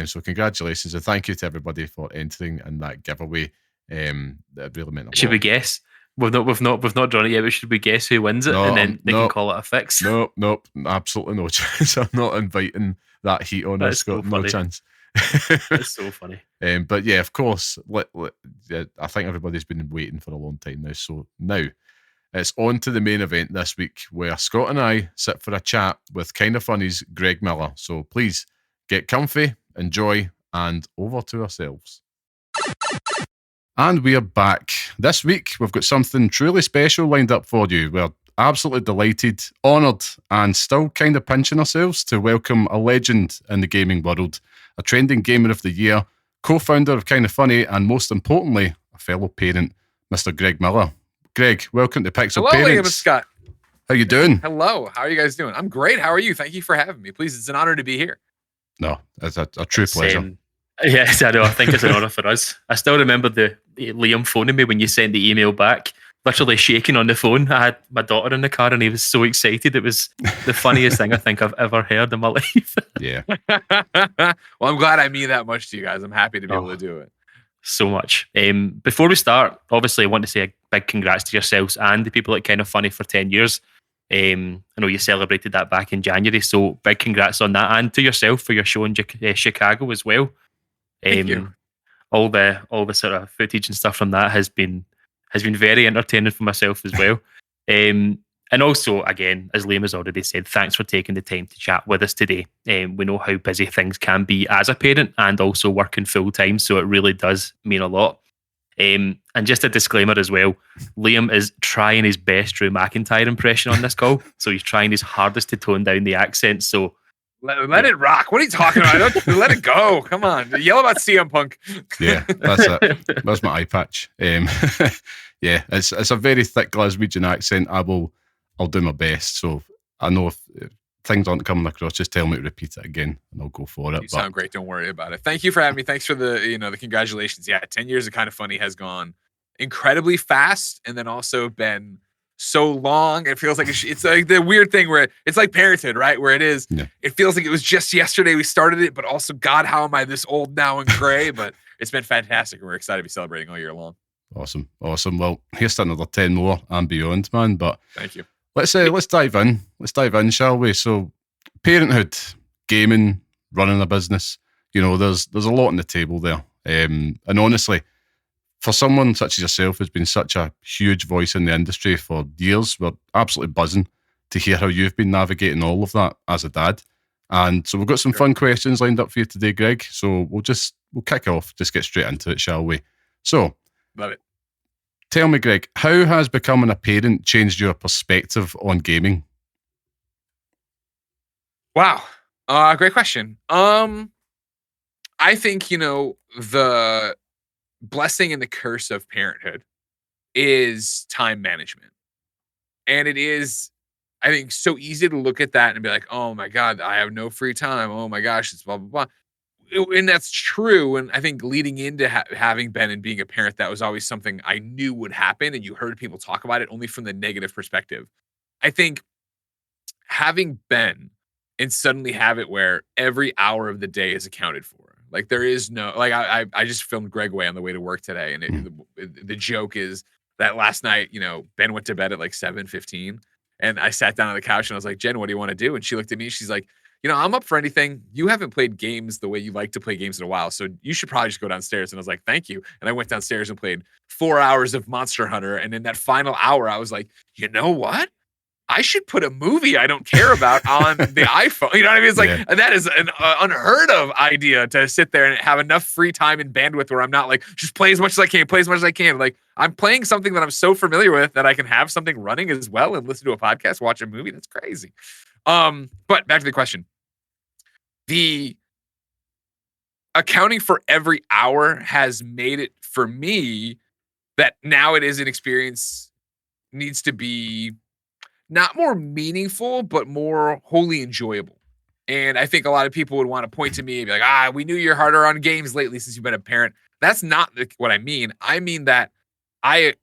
So congratulations, and thank you to everybody for entering in that giveaway. That really meant a lot. Should we guess? We've not drawn it yet, but should we guess who wins it, and then they can call it a fix? Nope, absolutely no chance. I'm not inviting that heat on us, Scott. No chance. It's so funny. But yeah, of course, I think everybody's been waiting for a long time now. So now it's on to the main event this week, where Scott and I sit for a chat with Kinda Funny's Greg Miller. So please get comfy, enjoy, and over to ourselves. And we are back. This week, we've got something truly special lined up for you. We're absolutely delighted, honoured, and still kind of pinching ourselves to welcome a legend in the gaming world, a trending gamer of the year, co-founder of Kinda Funny, and most importantly, a fellow parent, Mr. Greg Miller. Greg, welcome to Pixel Hello, Parents. Liam and Scott. How you doing? Hello. How are you guys doing? I'm great. How are you? Thank you for having me. Please, it's an honor to be here. No, it's a true pleasure. Yes, I know. I think it's an honour for us. I still remember the Liam phoning me when you sent the email back, literally shaking on the phone. I had my daughter in the car and he was so excited. It was the funniest thing I think I've ever heard in my life. Yeah. Well, I'm glad I mean that much to you guys. I'm happy to be able to do it. So much. Before we start, obviously, I want to say a big congrats to yourselves and the people at Kind of Funny for 10 years. I know you celebrated that back in January, so big congrats on that, and to yourself for your show in Chicago as well. Thank you. All the sort of footage and stuff from that has been very entertaining for myself as well. And also, again, as Liam has already said, thanks for taking the time to chat with us today. We know how busy things can be as a parent and also working full time, so it really does mean a lot. And just a disclaimer as well, Liam is trying his best Drew McIntyre impression on this call, so he's trying his hardest to tone down the accent. So let it rock. What are you talking about? Let it go. Come on, yell about CM Punk. Yeah, that's it. That's my eye patch. Yeah, it's a very thick Glaswegian accent. I'll do my best. So I know if things aren't coming across, just tell me to repeat it again and I'll go for it. You sound great. Don't worry about it. Thank you for having me. Thanks for the congratulations. Yeah, 10 years of Kind of Funny has gone incredibly fast and then also been so long. It feels like it's like the weird thing where it's like parenthood, right? Where it feels like it was just yesterday we started it, but also, God, how am I this old now and gray? But it's been fantastic and we're excited to be celebrating all year long. Awesome. Well, here's to another 10 more and beyond, man. But thank you. Let's dive in. Let's dive in, shall we? So, parenthood, gaming, running a business. There's a lot on the table there. And honestly, for someone such as yourself who's been such a huge voice in the industry for years, we're absolutely buzzing to hear how you've been navigating all of that as a dad. And so we've got some fun questions lined up for you today, Greg. So we'll kick off, just get straight into it, shall we? So, love it. Tell me, Greg, how has becoming a parent changed your perspective on gaming? Wow. Great question. I think, the blessing and the curse of parenthood is time management. And it is, I think, so easy to look at that and be like, oh my God, I have no free time. Oh my gosh, it's blah, blah, blah. And that's true. And I think leading into having been and being a parent, that was always something I knew would happen. And you heard people talk about it only from the negative perspective. I think having been and suddenly have it where every hour of the day is accounted for. Like there is no, like I just filmed Greg Way on the way to work today. And the joke is that last night, Ben went to bed at like 7:15 and I sat down on the couch and I was like, Jen, what do you want to do? And she looked at me, she's like, I'm up for anything. You haven't played games the way you like to play games in a while, so you should probably just go downstairs. And I was like, thank you. And I went downstairs and played 4 hours of Monster Hunter. And in that final hour, I was like, you know what? I should put a movie I don't care about on the iPhone. You know what I mean? It's like, that is an unheard of idea to sit there and have enough free time and bandwidth where I'm not like, just play as much as I can, Like I'm playing something that I'm so familiar with that I can have something running as well and listen to a podcast, watch a movie. That's crazy. But back to the question. The accounting for every hour has made it for me that now it is an experience needs to be not more meaningful, but more wholly enjoyable. And I think a lot of people would want to point to me and be like, we knew you're harder on games lately since you've been a parent. That's not what I mean. I mean that I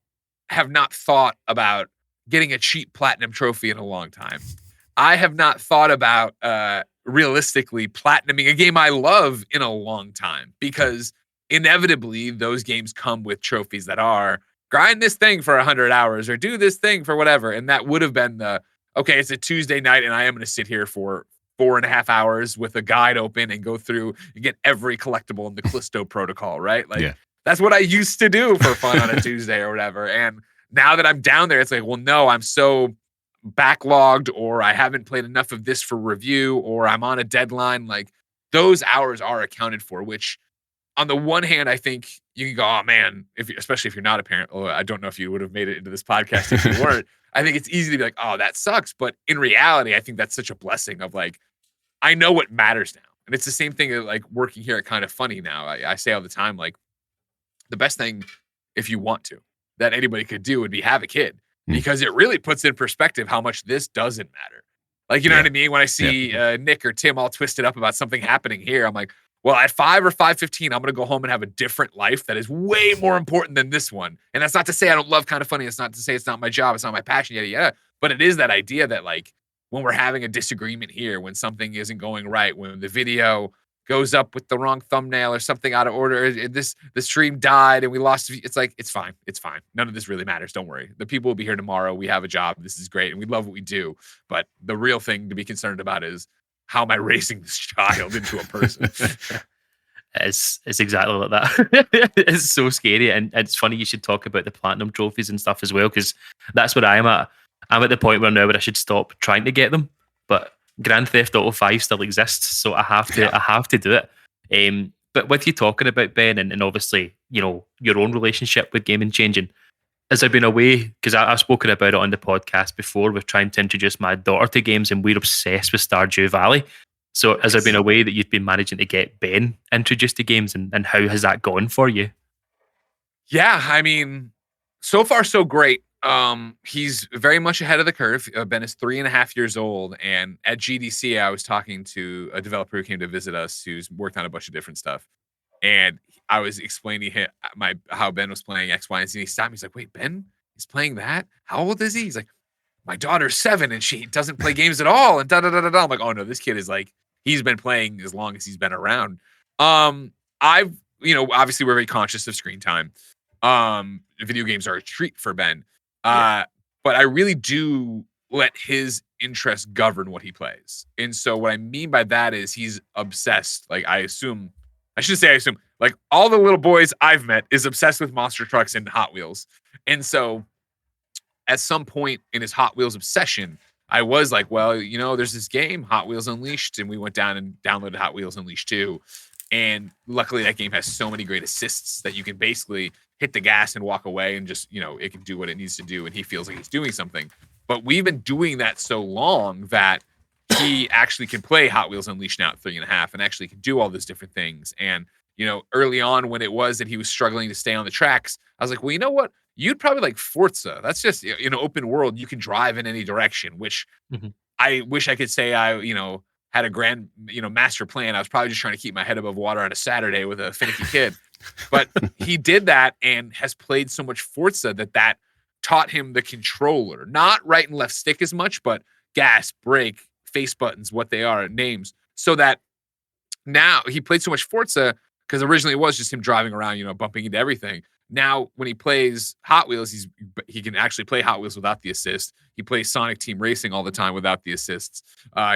have not thought about getting a cheap platinum trophy in a long time. I have not thought about realistically platinuming a game I love in a long time, because inevitably those games come with trophies that are grind this thing for 100 hours or do this thing for whatever. And that would have been it's a Tuesday night and I am going to sit here for 4.5 hours with a guide open and go through and get every collectible in the Callisto protocol, right? That's what I used to do for fun on a Tuesday or whatever. And now that I'm down there, it's like, well, no, I'm so backlogged, or I haven't played enough of this for review, or I'm on a deadline. Like those hours are accounted for, which on the one hand, I think you can go, oh man, especially if you're not a parent. Oh, I don't know if you would have made it into this podcast if you weren't. I think it's easy to be like, oh, that sucks. But in reality, I think that's such a blessing of like, I know what matters now. And it's the same thing like working here at Kind of Funny now. I say all the time, like, the best thing, if you want to, that anybody could do would be have a kid, because it really puts in perspective how much this doesn't matter. Like, you know what I mean? When I see Nick or Tim all twisted up about something happening here, I'm like, well, at 5 or 5:15, I'm going to go home and have a different life that is way more important than this one. And that's not to say I don't love Kind of Funny. It's not to say it's not my job. It's not my passion, yada, yada. But it is that idea that, like, when we're having a disagreement here, when something isn't going right, when the video goes up with the wrong thumbnail or something out of order, the stream died and we lost, it's like, it's fine. It's fine. None of this really matters. Don't worry. The people will be here tomorrow. We have a job. This is great. And we love what we do. But the real thing to be concerned about is, how am I raising this child into a person? It's exactly like that. It's so scary. And it's funny you should talk about the platinum trophies and stuff as well, because that's where I'm at. I'm at the point where I should stop trying to get them. But Grand Theft Auto 5 still exists, so I have to do it. But with you talking about Ben and obviously, you know, your own relationship with gaming changing, as I've been away, because I've spoken about it on the podcast before, with trying to introduce my daughter to games, and we're obsessed with Stardew Valley. So as I've been away, that you've been managing to get Ben introduced to games, and how has that gone for you? Yeah, I mean, so far so great. He's very much ahead of the curve. Ben is 3.5 years old, and at GDC, I was talking to a developer who came to visit us, who's worked on a bunch of different stuff, and I was explaining how Ben was playing X, Y, and Z. And he stopped me. He's like, "Wait, Ben is playing that? How old is he?" He's like, "My daughter's 7, and she doesn't play games at all." And da da da da da. I'm like, "Oh no, this kid is like, he's been playing as long as he's been around." I've, you know, obviously we're very conscious of screen time. Video games are a treat for Ben. But I really do let his interests govern what he plays. And so what I mean by that is he's obsessed. Like, I assume, like all the little boys I've met is obsessed with monster trucks and Hot Wheels. And so at some point in his Hot Wheels obsession, I was like, well, you know, there's this game, Hot Wheels Unleashed, and we went down and downloaded Hot Wheels Unleashed 2. And luckily that game has so many great assists that you can basically hit the gas and walk away and just, you know, it can do what it needs to do. And he feels like he's doing something. But we've been doing that so long that he actually can play Hot Wheels Unleashed now at 3.5 and actually can do all those different things. And, you know, early on when it was that he was struggling to stay on the tracks, I was like, well, you know what? You'd probably like Forza. That's just, you know, open world. You can drive in any direction, which I wish I could say I, you know, had a grand, you know, master plan. I was probably just trying to keep my head above water on a Saturday with a finicky kid. But he did that and has played so much Forza that taught him the controller, not right and left stick as much, but gas, brake, face buttons, what they are, names, so that now he played so much Forza because originally it was just him driving around, you know, bumping into everything. Now, when he plays Hot Wheels, he can actually play Hot Wheels without the assist. He plays Sonic Team Racing all the time without the assists.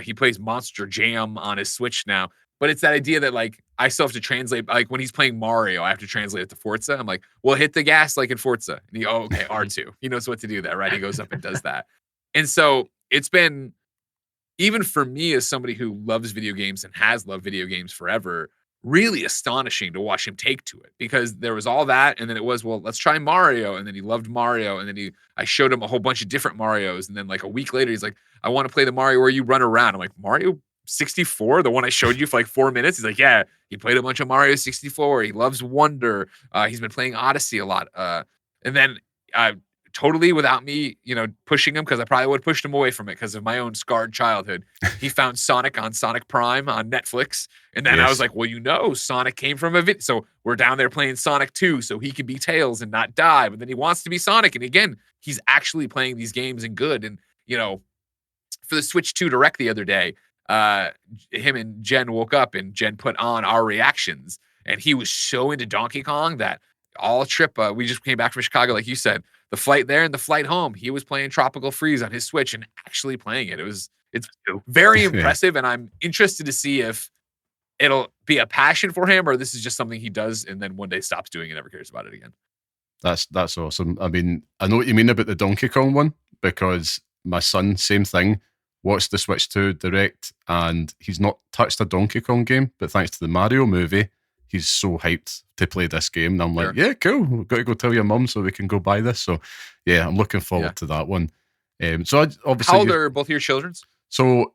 He plays Monster Jam on his Switch now. But it's that idea that, like, I still have to translate. Like, when he's playing Mario, I have to translate it to Forza. I'm like, well, hit the gas like in Forza. And okay, R2. He knows what to do there, right? He goes up and does that. And so it's been, even for me as somebody who loves video games and has loved video games forever, really astonishing to watch him take to it, because there was all that, and then it was, well, let's try Mario, and then he loved Mario, and then I showed him a whole bunch of different Marios, and then like a week later he's like, I want to play the Mario where you run around. I'm like, Mario 64, the one I showed you for like 4 minutes? He's like, yeah, he played a bunch of Mario 64. He loves Wonder. He's been playing Odyssey a lot, and then totally without me, you know, pushing him, because I probably would have pushed him away from it because of my own scarred childhood. He found Sonic on Sonic Prime on Netflix. And then I was like, well, you know, Sonic came from a video. So we're down there playing Sonic 2 so he can be Tails and not die. But then he wants to be Sonic. And again, he's actually playing these games and good. And, you know, for the Switch 2 Direct the other day, him and Jen woke up and Jen put on our reactions. And he was so into Donkey Kong that all trip, we just came back from Chicago, like you said, the flight there and the flight home, he was playing Tropical Freeze on his Switch and actually playing it. It's very impressive, and I'm interested to see if it'll be a passion for him or this is just something he does and then one day stops doing and never cares about it again. That's awesome. I mean, I know what you mean about the Donkey Kong one, because my son, same thing, watched the Switch 2 Direct, and he's not touched a Donkey Kong game, but thanks to the Mario movie, he's so hyped to play this game. And I'm like, yeah, cool. We've got to go tell your mum so we can go buy this. So yeah, I'm looking forward to that one. So obviously, how old are both of your children? So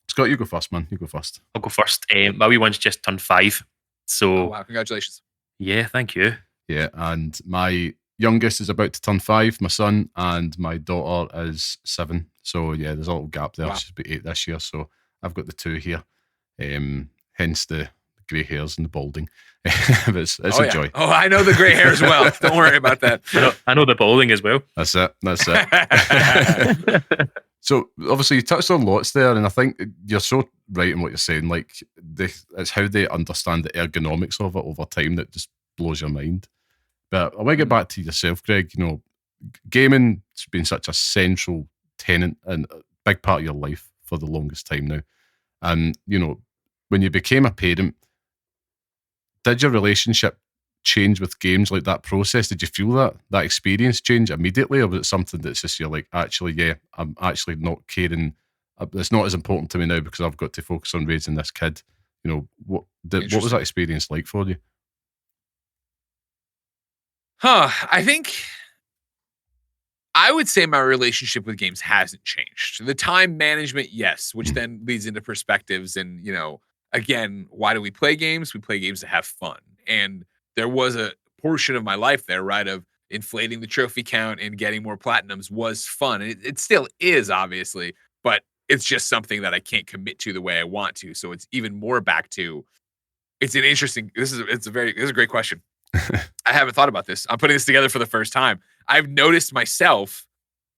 Scott, you go first, man. You go first. I'll go first. My wee one's just turned 5. So wow, congratulations. Yeah, thank you. Yeah, and my youngest is about to turn 5, my son, and my daughter is 7. So yeah, there's a little gap there. Wow. She's about 8 this year. So I've got the 2 here. Hence the grey hairs and the balding. But it's a joy. Oh, I know the grey hair as well. Don't worry about that. I know the balding as well. That's it. So obviously you touched on lots there, and I think you're so right in what you're saying. Like it's how they understand the ergonomics of it over time that just blows your mind. But I want to get back to yourself, Greg. You know, gaming's been such a central tenet and a big part of your life for the longest time now. And you know, when you became a parent, did your relationship change with games, like that process? Did you feel that experience change immediately, or was it something that's just you're like, actually, yeah, I'm actually not caring, it's not as important to me now because I've got to focus on raising this kid? You know, what was that experience like for you? I think I would say my relationship with games hasn't changed. The time management, yes, which then leads into perspectives. And, you know, again, why do we play games? We play games to have fun. And there was a portion of my life there, right, of inflating the trophy count and getting more platinums was fun. And it still is, obviously, but it's just something that I can't commit to the way I want to. So it's even more back to, it's an interesting, this is a great question. I haven't thought about this. I'm putting this together for the first time. I've noticed myself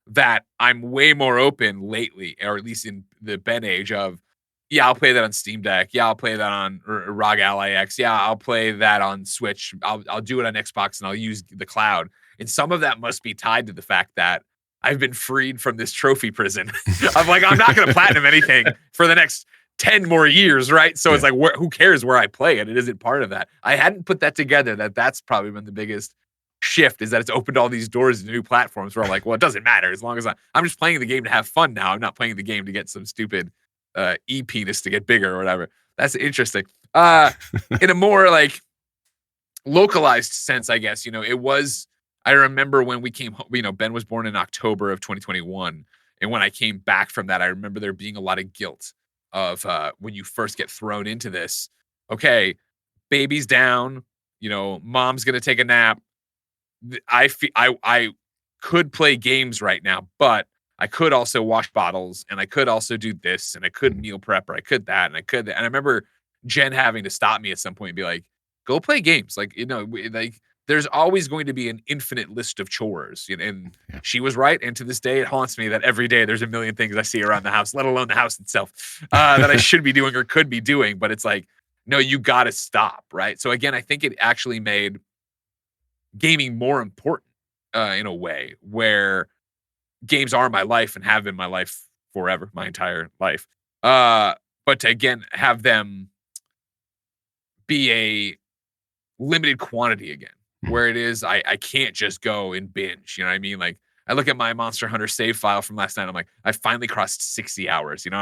that I'm way more open lately, or at least in the Ben age of, yeah, I'll play that on Steam Deck. Yeah, I'll play that on ROG Ally X. Yeah, I'll play that on Switch. I'll do it on Xbox, and I'll use the cloud. And some of that must be tied to the fact that I've been freed from this trophy prison. I'm like, I'm not going to platinum anything for the next 10 more years, right? So it's like, who cares where I play it? It isn't part of that. I hadn't put that together. That's probably been the biggest shift, is that it's opened all these doors to new platforms where I'm like, well, it doesn't matter as long as I'm just playing the game to have fun now. I'm not playing the game to get some stupid e-penis to get bigger or whatever. That's interesting. In a more like localized sense, I guess, you know, I remember when we came home, you know, Ben was born in October of 2021. And when I came back from that, I remember there being a lot of guilt of when you first get thrown into this. Okay, baby's down, you know, mom's going to take a nap. I could play games right now, but I could also wash bottles, and I could also do this, and I could meal prep, or I could that, and I could that. And I remember Jen having to stop me at some point and be like, go play games. Like, you know, like there's always going to be an infinite list of chores. And she was right. And to this day, it haunts me that every day there's a million things I see around the house, let alone the house itself, that I should be doing or could be doing. But it's like, no, you got to stop. Right. So again, I think it actually made gaming more important in a way where games are my life and have been my life forever, my entire life. But to again have them be a limited quantity again, where it is I can't just go and binge. You know what I mean? Like I look at my Monster Hunter save file from last night. I'm like, I finally crossed 60 hours. You know,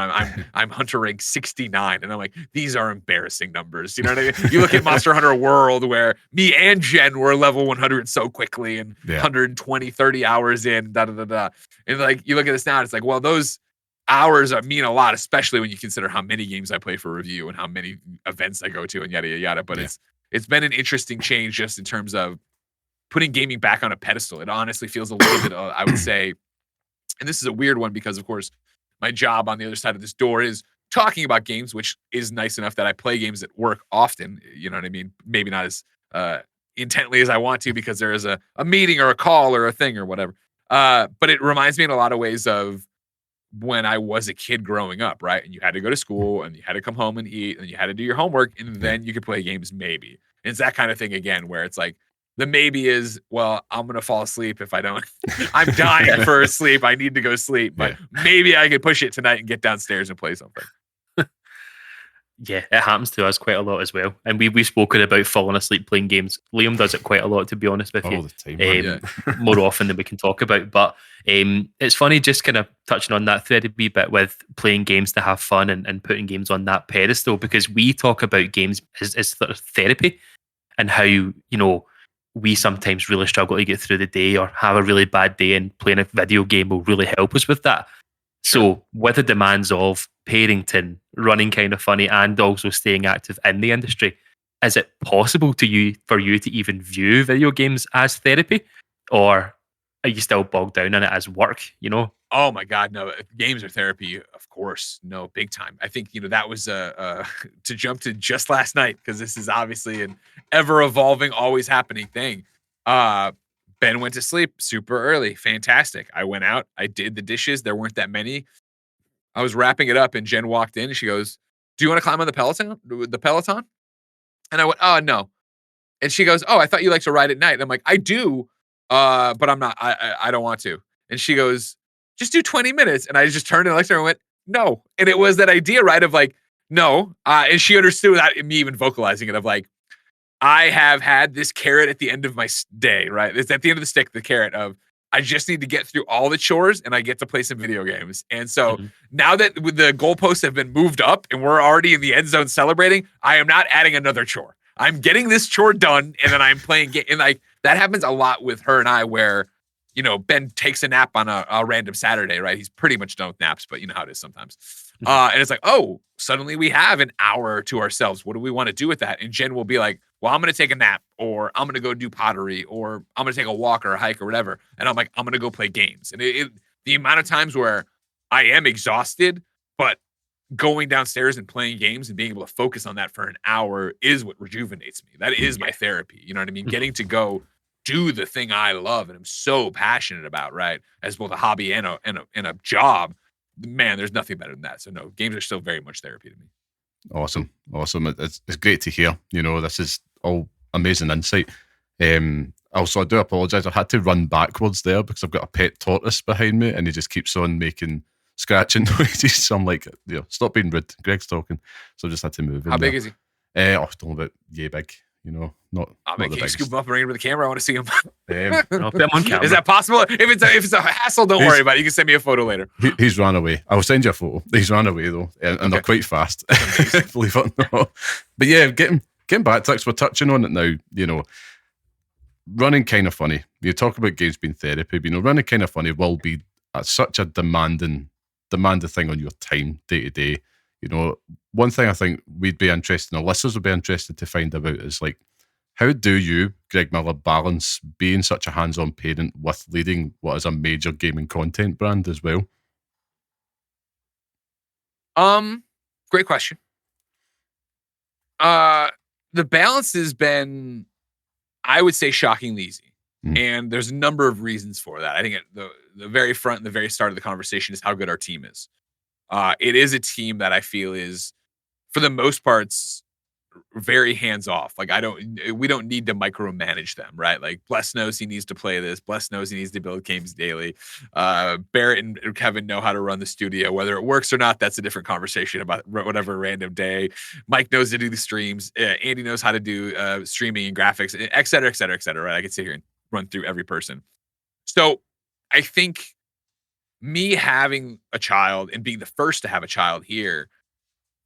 I'm Hunter rank 69, and I'm like, these are embarrassing numbers. You know what I mean? You look at Monster Hunter World, where me and Jen were level 100 so quickly, and 120, 30 hours in, and like you look at this now, and it's like, well, those hours mean a lot, especially when you consider how many games I play for review and how many events I go to, and yada yada yada. But it's been an interesting change just in terms of putting gaming back on a pedestal. It honestly feels a little bit, I would say, and this is a weird one because, of course, my job on the other side of this door is talking about games, which is nice enough that I play games at work often. You know what I mean? Maybe not as intently as I want to because there is a meeting or a call or a thing or whatever. But it reminds me in a lot of ways of when I was a kid growing up, right? And you had to go to school and you had to come home and eat and you had to do your homework and then you could play games maybe. And it's that kind of thing again, where it's like, the maybe is, well, I'm going to fall asleep if I don't. I'm dying for sleep. I need to go sleep. But maybe I could push it tonight and get downstairs and play something. Yeah, it happens to us quite a lot as well. And we've spoken about falling asleep playing games. Liam does it quite a lot, to be honest with you. All the time. Yeah. More often than we can talk about. But it's funny, just kind of touching on that thread a wee bit with playing games to have fun and putting games on that pedestal, because we talk about games as sort of therapy, and how, we sometimes really struggle to get through the day or have a really bad day, and playing a video game will really help us with that. So with the demands of parenting, running Kind of Funny, and also staying active in the industry, is it possible for you to even view video games as therapy, or are you still bogged down in it as work? Oh my God, no! Games are therapy, of course. No, big time. I think that was to jump to just last night, because this is obviously an ever evolving, always happening thing. Ben went to sleep super early. Fantastic. I went out. I did the dishes. There weren't that many. I was wrapping it up, and Jen walked in and she goes, "Do you want to climb on the Peloton?" And I went, "Oh, no." And she goes, "Oh, I thought you liked to ride at night." And I'm like, "I do, but I'm not. I don't want to." And she goes, "Just do 20 minutes." And I just turned and looked at her and went, "No." And it was that idea, right, of like, no. And she understood without me even vocalizing it, of like, I have had this carrot at the end of my day, right? It's at the end of the stick, the carrot of, I just need to get through all the chores and I get to play some video games. And so now that the goalposts have been moved up and we're already in the end zone celebrating, I am not adding another chore. I'm getting this chore done, and then I'm playing game. And like, that happens a lot with her and I, where, Ben takes a nap on a random Saturday, right? He's pretty much done with naps, but you know how it is sometimes. And it's like, oh, suddenly we have an hour to ourselves. What do we want to do with that? And Jen will be like, well, I'm going to take a nap, or I'm going to go do pottery, or I'm going to take a walk or a hike or whatever. And I'm like, I'm going to go play games. And the amount of times where I am exhausted, but going downstairs and playing games and being able to focus on that for an hour is what rejuvenates me. That is my therapy. You know what I mean? Getting to go do the thing I love and I'm so passionate about, right? As both a hobby and a job. Man, there's nothing better than that. So no, games are still very much therapy to me. Awesome. It's great to hear. This is all amazing insight. Also, I do apologise. I had to run backwards there because I've got a pet tortoise behind me, and he just keeps on making scratching noises. So I'm like, stop being rude. Greg's talking, so I just had to move. How big is he? Don't know about yay big. Not. Can you scoop him up and bring him to the camera? I want to see him. I'll put him on camera. Is that possible? If it's a hassle, don't worry about it. You can send me a photo later. He's run away. I'll send you a photo. He's run away though, and they're quite fast. Believe it or not. But yeah, getting back to it, we're touching on it now. Running Kind of Funny. You talk about games being therapy. But, running Kind of Funny will be such a demanding thing on your time day to day. One thing I think we'd be interested, and our listeners would be interested to find about is like, how do you, Greg Miller, balance being such a hands-on parent with leading what is a major gaming content brand as well? Great question. The balance has been, I would say, shockingly easy. And there's a number of reasons for that. I think the very front and the very start of the conversation is how good our team is. It is a team that I feel is, for the most parts, very hands off. Like we don't need to micromanage them, right? Like Bless knows he needs to play this. Bless knows he needs to build games daily. Barrett and Kevin know how to run the studio. Whether it works or not, that's a different conversation about whatever random day. Mike knows to do the streams. Andy knows how to do streaming and graphics, et cetera, et cetera, et cetera. Right? I could sit here and run through every person. So I think me having a child and being the first to have a child here,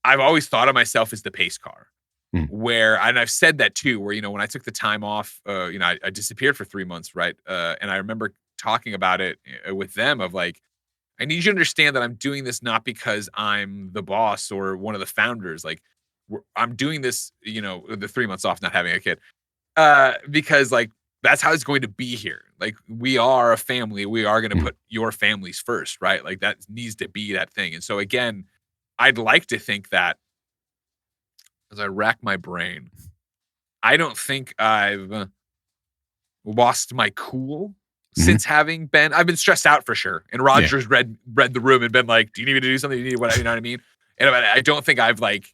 I've always thought of myself as the pace car. And I've said that too, where, when I took the time off, I disappeared for 3 months, right? And I remember talking about it with them of like, I need you to understand that I'm doing this not because I'm the boss or one of the founders. Like, I'm doing this, the 3 months off, not having a kid, because like, that's how it's going to be here. Like, we are a family. We are going to put your families first, right? Like, that needs to be that thing. And so again, I'd like to think that, as I rack my brain, I don't think I've lost my cool since having been. I've been stressed out for sure. And Roger's read the room and been like, "Do you need me to do something? Do you need what? You know what I mean?" And I don't think I've like,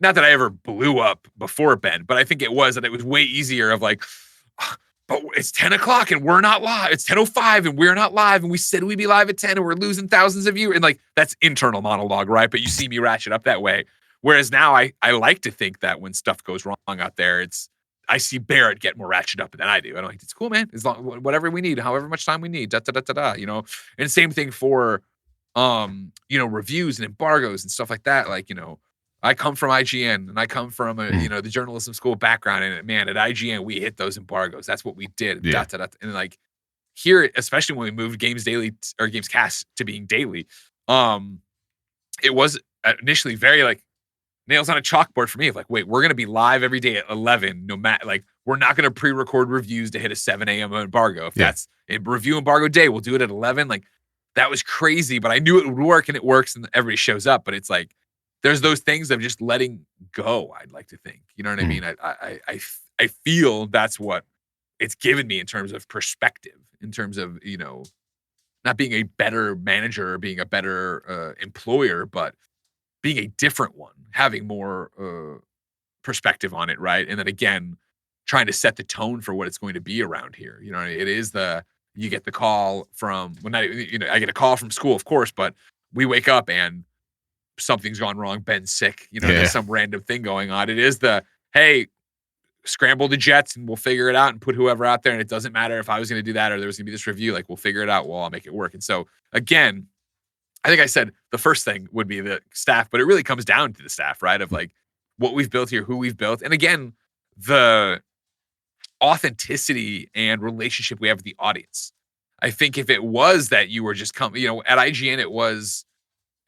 not that I ever blew up before Ben, but I think it was way easier of like, but it's 10 o'clock and we're not live. It's 10:05 and we're not live. And we said we'd be live at 10 and we're losing thousands of viewers. And like, that's internal monologue, right? But you see me ratchet up that way. Whereas now I like to think that when stuff goes wrong out there, I see Barrett get more ratcheted up than I do. I don't think it's cool, man. As long whatever we need, however much time we need, da da da da da. You know, and same thing for reviews and embargoes and stuff like that. Like, I come from IGN and I come from the journalism school background, and man, at IGN we hit those embargoes. That's what we did. Yeah. Da, da, da. And like here, especially when we moved Games Daily or Games Cast to being daily, it was initially very like nails on a chalkboard for me of like, wait, we're gonna be live every day at 11, no matter like we're not gonna pre-record reviews to hit a 7 a.m. embargo. If that's a review embargo day, we'll do it at 11. Like that was crazy, but I knew it would work, and it works, and everybody shows up. But it's like there's those things of just letting go. I'd like to think, you know what I mean? I feel that's what it's given me in terms of perspective, in terms of not being a better manager or being a better employer, but being a different one, having more perspective on it, right? And then again, trying to set the tone for what it's going to be around here. It is you get the call from I get a call from school, of course, but we wake up and something's gone wrong. Ben's sick. There's some random thing going on. It is hey, scramble the jets and we'll figure it out and put whoever out there. And it doesn't matter if I was going to do that or there was going to be this review. Like, we'll figure it out. Well, I'll make it work. And so again, I think I said the first thing would be the staff, but it really comes down to the staff, right? Of like what we've built here, who we've built. And again, the authenticity and relationship we have with the audience. I think if it was that you were just at IGN, it was,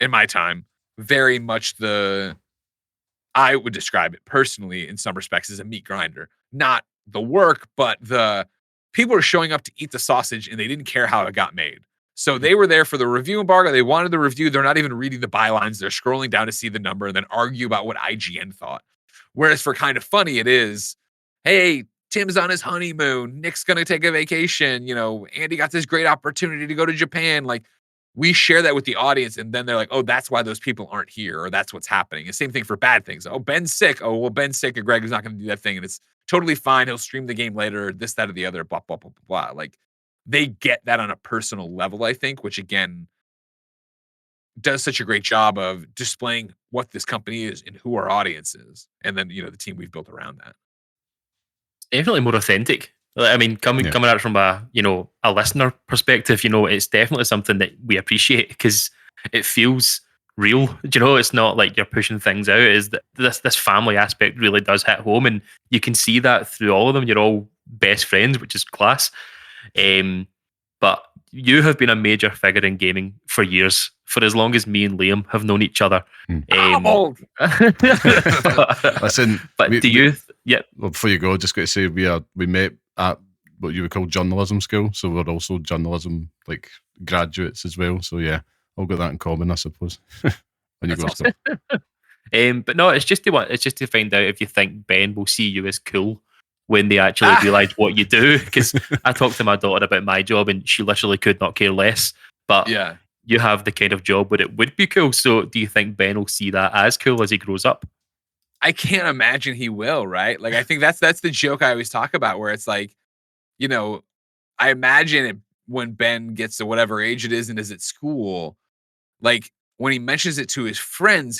in my time, very much I would describe it personally in some respects as a meat grinder. Not the work, but the people are showing up to eat the sausage and they didn't care how it got made. So they were there for the review embargo. They wanted the review. They're not even reading the bylines. They're scrolling down to see the number and then argue about what IGN thought. Whereas for Kind of Funny, it is, hey, Tim's on his honeymoon. Nick's going to take a vacation. Andy got this great opportunity to go to Japan. Like, we share that with the audience, and then they're like, oh, that's why those people aren't here, or that's what's happening. The same thing for bad things. Oh, Ben's sick. Oh, well, Ben's sick, and Greg is not going to do that thing, and it's totally fine. He'll stream the game later, this, that, or the other, blah, blah, blah, blah, blah. Like, they get that on a personal level, I think, which, again, does such a great job of displaying what this company is and who our audience is, and then, the team we've built around that. Definitely more authentic. I mean, coming at it from a listener perspective, it's definitely something that we appreciate because it feels real. It's not like you're pushing things out. Is that this family aspect really does hit home, and you can see that through all of them. You're all best friends, which is class. But you have been a major figure in gaming for years, for as long as me and Liam have known each other. I'm old. Listen, but do you? Yeah. Well, before you go, just got to say we met at what you would call journalism school, so we're also journalism graduates as well. So yeah, all got that in common, I suppose. When you go to school. But no, it's just to find out if you think Ben will see you as cool when they actually realise what you do. Because I talked to my daughter about my job, and she literally could not care less. But yeah, you have the kind of job where it would be cool. So do you think Ben will see that as cool as he grows up? I can't imagine he will, right? Like, I think that's the joke I always talk about, where it's like, I imagine it when Ben gets to whatever age it is and is at school, like when he mentions it to his friends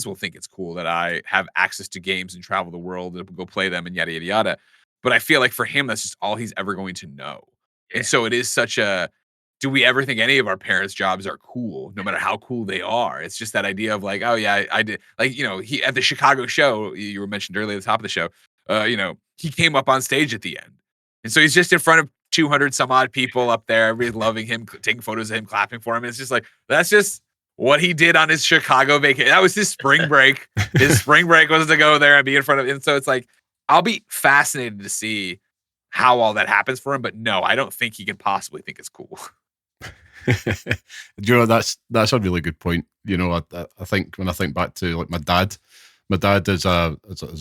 will think it's cool that I have access to games and travel the world and go play them and yada, yada, yada. But I feel like for him, that's just all he's ever going to know. And so it is such do we ever think any of our parents' jobs are cool, no matter how cool they are? It's just that idea of like, oh yeah, I did. Like, he at the Chicago show, you were mentioned earlier at the top of the show, he came up on stage at the end. And so he's just in front of 200 some odd people up there, everybody's loving him, taking photos of him, clapping for him. And it's just like, that's just what he did on his Chicago vacation. That was his spring break. His spring break was to go there and be in front of him. And so it's like, I'll be fascinated to see how all that happens for him. But no, I don't think he can possibly think it's cool. That's a really good point. I think when I think back to like my dad is a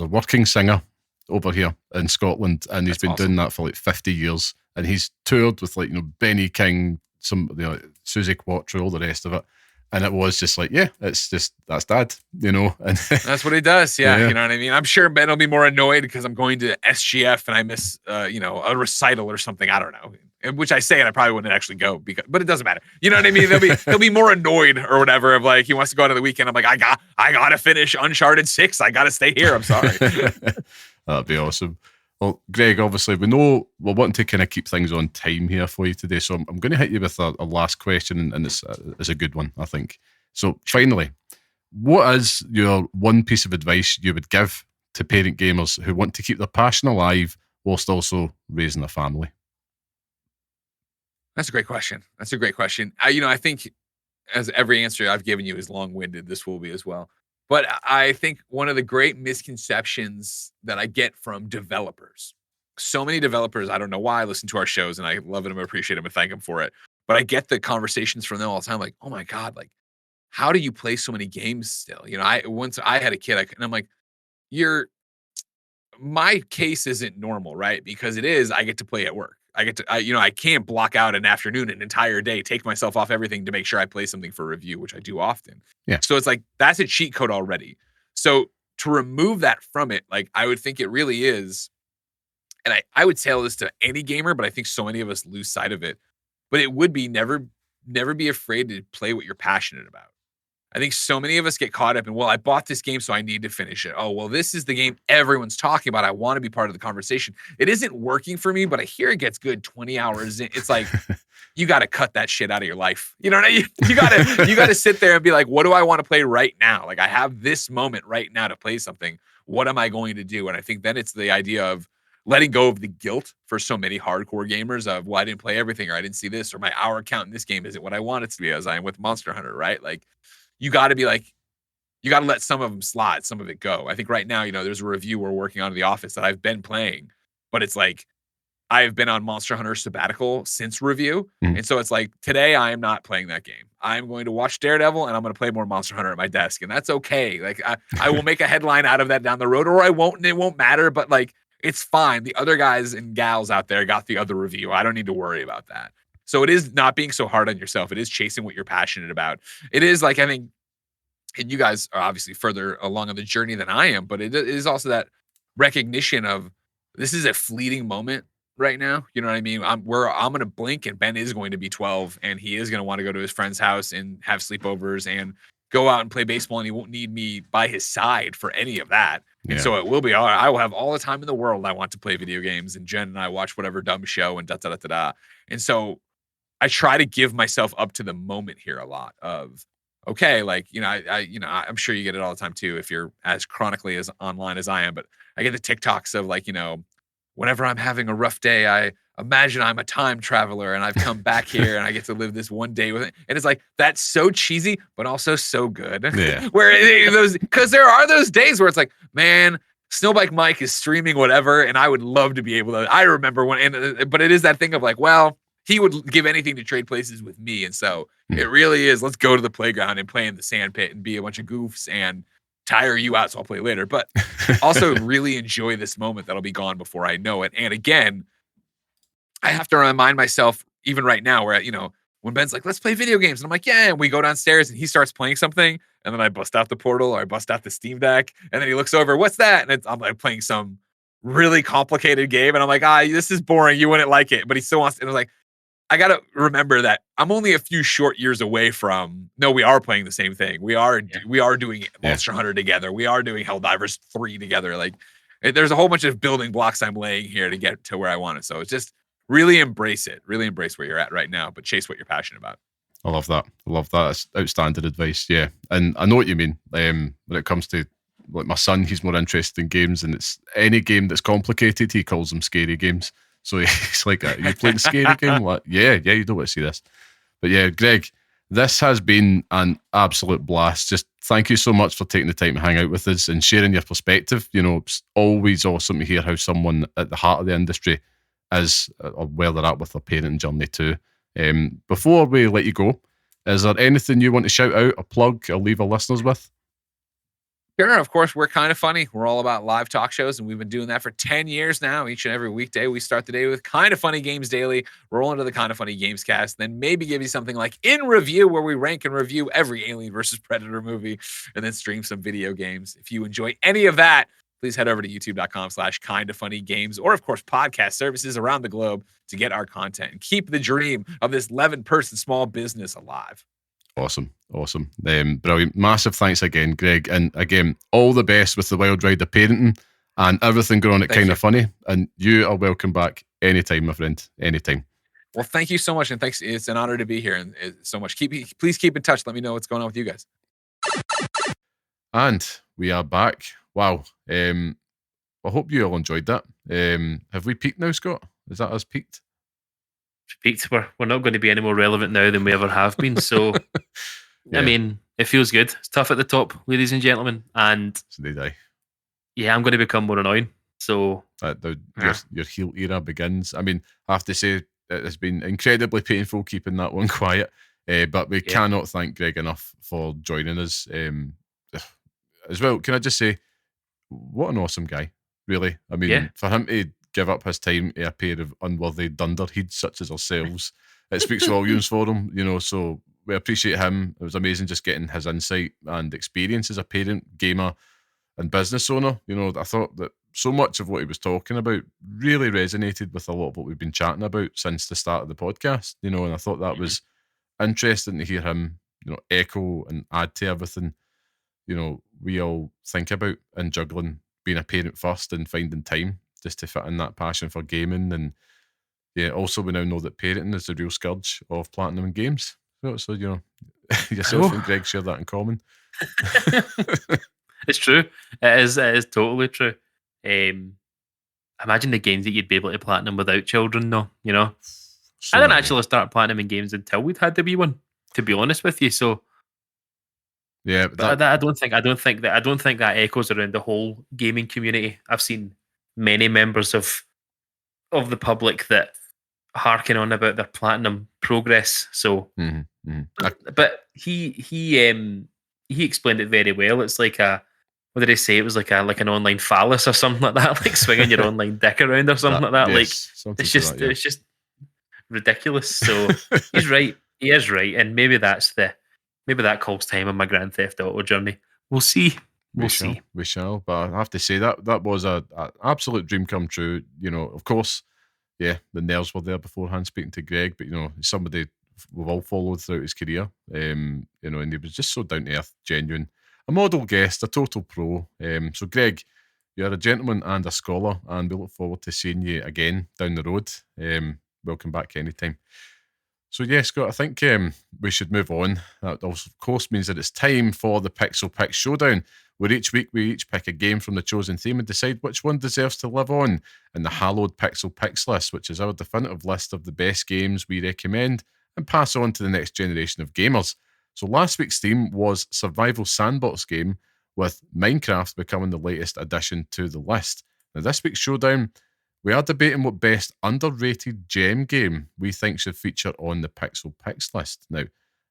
working singer over here in Scotland, and he's been doing that for like 50 years, and he's toured with Benny King, Susie Quattro, all the rest of it, and it was just like, that's dad, and that's what he does. Yeah, you know what I mean. I'm sure Ben will be more annoyed because I'm going to SGF and I miss a recital or something. I don't know. And which I say, and I probably wouldn't actually go but it doesn't matter. You know what I mean? He'll be more annoyed or whatever of like he wants to go out on the weekend. I'm like, I gotta finish Uncharted 6. I gotta stay here. I'm sorry. That'd be awesome. Well, Greg, obviously we know we're wanting to kind of keep things on time here for you today, so I'm going to hit you with a last question, and it's a good one, I think. So finally, what is your one piece of advice you would give to parent gamers who want to keep their passion alive whilst also raising a family? That's a great question. I think as every answer I've given you is long-winded, this will be as well. But I think one of the great misconceptions that I get from developers, so many developers, I don't know why, listen to our shows and I love them, appreciate them, and thank them for it. But I get the conversations from them all the time, like, oh my God, like, how do you play so many games still? Once I had a kid, and I'm like, my case isn't normal, right? Because I get to play at work. I can't block out an afternoon, an entire day, take myself off everything to make sure I play something for review, which I do often. Yeah. So it's like, that's a cheat code already. So to remove that from it, like I would think it really is. And I would tell this to any gamer, but I think so many of us lose sight of it. But it would be never be afraid to play what you're passionate about. I think so many of us get caught up in, well, I bought this game, so I need to finish it. Oh, well, this is the game everyone's talking about. I want to be part of the conversation. It isn't working for me, but I hear it gets good 20 hours in. It's like, you got to cut that shit out of your life. You know what I mean? You got to sit there and be like, what do I want to play right now? Like I have this moment right now to play something. What am I going to do? And I think then it's the idea of letting go of the guilt for so many hardcore gamers of, well, I didn't play everything, or I didn't see this, or my hour count in this game isn't what I want it to be, as I am with Monster Hunter, right? Like, you got to be like, you got to let some of them slide, some of it go. I think right now, there's a review we're working on in the office that I've been playing, but it's like, I've been on Monster Hunter sabbatical since review. And so it's like, today I am not playing that game. I'm going to watch Daredevil and I'm going to play more Monster Hunter at my desk. And that's okay. Like I will make a headline out of that down the road, or I won't, and it won't matter, but like, it's fine. The other guys and gals out there got the other review. I don't need to worry about that. So it is not being so hard on yourself. It is chasing what you're passionate about. It is like, I think, and you guys are obviously further along on the journey than I am, but it is also that recognition of this is a fleeting moment right now. You know what I mean? I'm going to blink and Ben is going to be 12 and he is going to want to go to his friend's house and have sleepovers and go out and play baseball, and he won't need me by his side for any of that. Yeah. And so it will be all right. I will have all the time in the world I want to play video games, and Jen and I watch whatever dumb show and da-da-da-da-da. And so I try to give myself up to the moment here a lot of, okay, like, I'm sure you get it all the time too, if you're as chronically as online as I am, but I get the TikToks of like, whenever I'm having a rough day, I imagine I'm a time traveler and I've come back here and I get to live this one day with it. And it's like, that's so cheesy, but also so good. Yeah. Because there are those days where it's like, man, Snowbike Mike is streaming whatever, and I would love to be able to. I remember but it is that thing of like, well, he would give anything to trade places with me. And so it really is, let's go to the playground and play in the sand pit and be a bunch of goofs and tire you out, so I'll play later. But also really enjoy this moment that'll be gone before I know it. And again, I have to remind myself, even right now, where, when Ben's like, let's play video games. And I'm like, yeah. And we go downstairs and he starts playing something. And then I bust out the Portal, or I bust out the Steam Deck. And then he looks over, what's that? And I'm like playing some really complicated game. And I'm like, this is boring. You wouldn't like it. But he still wants to. And I was like, I got to remember that I'm only a few short years away from, no, we are playing the same thing. We are doing Monster Hunter together. We are doing Helldivers 3 together. Like, there's a whole bunch of building blocks I'm laying here to get to where I want it. So it's just really embrace it. Really embrace where you're at right now, but chase what you're passionate about. I love that. That's outstanding advice. Yeah. And I know what you mean. When it comes to like my son, he's more interested in games, and it's any game that's complicated, he calls them scary games. So he's like, you playing a scary game? Like, yeah, you don't want to see this. But yeah, Greg, this has been an absolute blast. Just thank you so much for taking the time to hang out with us and sharing your perspective. It's always awesome to hear how someone at the heart of the industry is, or where they're at with their parenting journey too. Before we let you go, is there anything you want to shout out, or plug, or leave our listeners with? Sure, of course, we're Kind of Funny. We're all about live talk shows, and we've been doing that for 10 years now. Each and every weekday, we start the day with Kind of Funny Games Daily, roll into the Kind of Funny Games Cast, then maybe give you something like In Review, where we rank and review every Alien vs. Predator movie, and then stream some video games. If you enjoy any of that, please head over to youtube.com/kindafunnygames, or of course podcast services around the globe to get our content and keep the dream of this 11-person small business alive. Awesome. Brilliant. Massive thanks again, Greg. And again, all the best with the wild ride of parenting and everything going on at Kinda Funny. And you are welcome back anytime, my friend. Anytime. Well, thank you so much. And thanks. It's an honor to be here. And so much. Please keep in touch. Let me know what's going on with you guys. And we are back. Wow. I hope you all enjoyed that. Have we peaked now, Scott? Is that us peaked? Peaked. We're not going to be any more relevant now than we ever have been. So, yeah. I mean, it feels good. It's tough at the top, ladies and gentlemen. And so did I. Yeah, I'm going to become more annoying. So your heel era begins. I mean, I have to say it has been incredibly painful keeping that one quiet. But we cannot thank Greg enough for joining us. As well, can I just say, what an awesome guy, really. I mean, for him to give up his time to a pair of unworthy dunderheads such as ourselves, it speaks volumes for him, so we appreciate him. It was amazing just getting his insight and experience as a parent, gamer, and business owner. I thought that so much of what he was talking about really resonated with a lot of what we've been chatting about since the start of the podcast, and I thought that was interesting to hear him, echo and add to everything, we all think about in juggling being a parent first and finding time just to fit in that passion for gaming. And also we now know that parenting is the real scourge of platinum in games. So yourself and Greg share that in common. It's true. It is totally true. Imagine the games that you'd be able to platinum without children, though. So I didn't actually start platinum in games until we'd had the wee one, to be honest with you. So yeah, but I don't think that echoes around the whole gaming community. I've seen many members of the public that harken on about their platinum progress. So, but he explained it very well. It's like what did he say? It was like an online phallus or something like that, like swinging your online dick around or something like that. Yes, like it's just ridiculous. So he's right. He is right, and maybe that calls time on my Grand Theft Auto journey. We'll see. We shall. But I have to say that was a absolute dream come true. Of course, the nerves were there beforehand speaking to Greg, but somebody we've all followed throughout his career. And he was just so down to earth, genuine, a model guest, a total pro. So Greg, you're a gentleman and a scholar, and we look forward to seeing you again down the road. Welcome back anytime. So Scott, I think we should move on. That also, of course, means that it's time for the Pixel Picks Showdown, where each week we each pick a game from the chosen theme and decide which one deserves to live on in the hallowed Pixel Picks list, which is our definitive list of the best games we recommend and pass on to the next generation of gamers. So last week's theme was Survival Sandbox game, with Minecraft becoming the latest addition to the list. Now this week's Showdown, we are debating what best underrated gem game we think should feature on the Pixel Picks list. Now,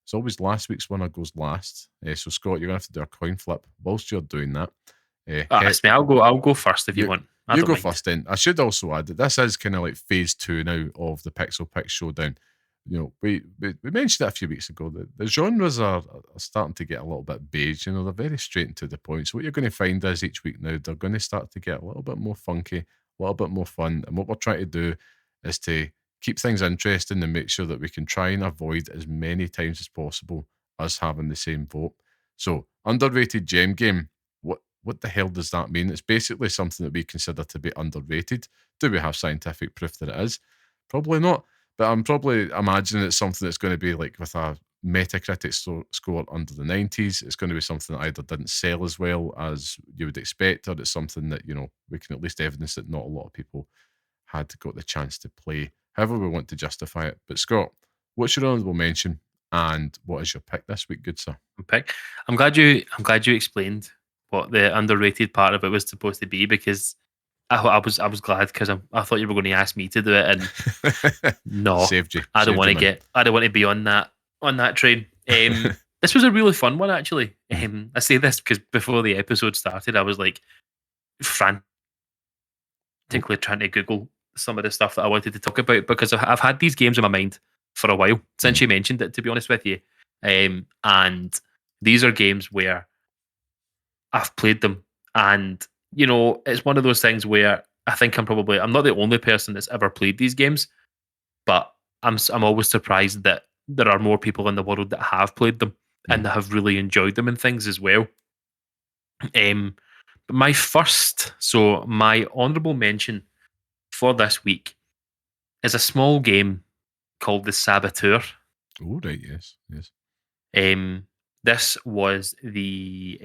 it's always last week's winner goes last. So Scott, you're going to have to do a coin flip whilst you're doing that. It's me. I'll go first if you want. You go first then. I should also add that this is kind of like phase 2 now of the Pixel Picks Showdown. We mentioned it a few weeks ago that the genres are starting to get a little bit beige. They're very straight and to the point. So what you're going to find is each week now, they're going to start to get a little bit more funky, a little bit more fun. And what we're trying to do is to keep things interesting and make sure that we can try and avoid as many times as possible us having the same vote. So underrated gem game, what the hell does that mean? It's basically something that we consider to be underrated. Do we have scientific proof that it is? Probably not. But I'm probably imagining it's something that's going to be like with a Metacritic score under the 90s. It's going to be something that either didn't sell as well as you would expect, or it's something that, we can at least evidence that not a lot of people had got the chance to play. However we want to justify it. But Scott, what's your honourable mention and what is your pick this week, good sir? I'm glad you explained what the underrated part of it was supposed to be, because I was glad, because I thought you were going to ask me to do it, and no, saved you. I don't want to be on that train. This was a really fun one, actually. I say this because before the episode started, I was like frantically trying to Google some of the stuff that I wanted to talk about, because I've had these games in my mind for a while since you mentioned it, to be honest with you. And these are games where I've played them and it's one of those things where I think I'm not the only person that's ever played these games, but I'm always surprised that there are more people in the world that have played them and that have really enjoyed them and things as well. But my honourable mention for this week is a small game called The Saboteur. Oh, right, yes. This was the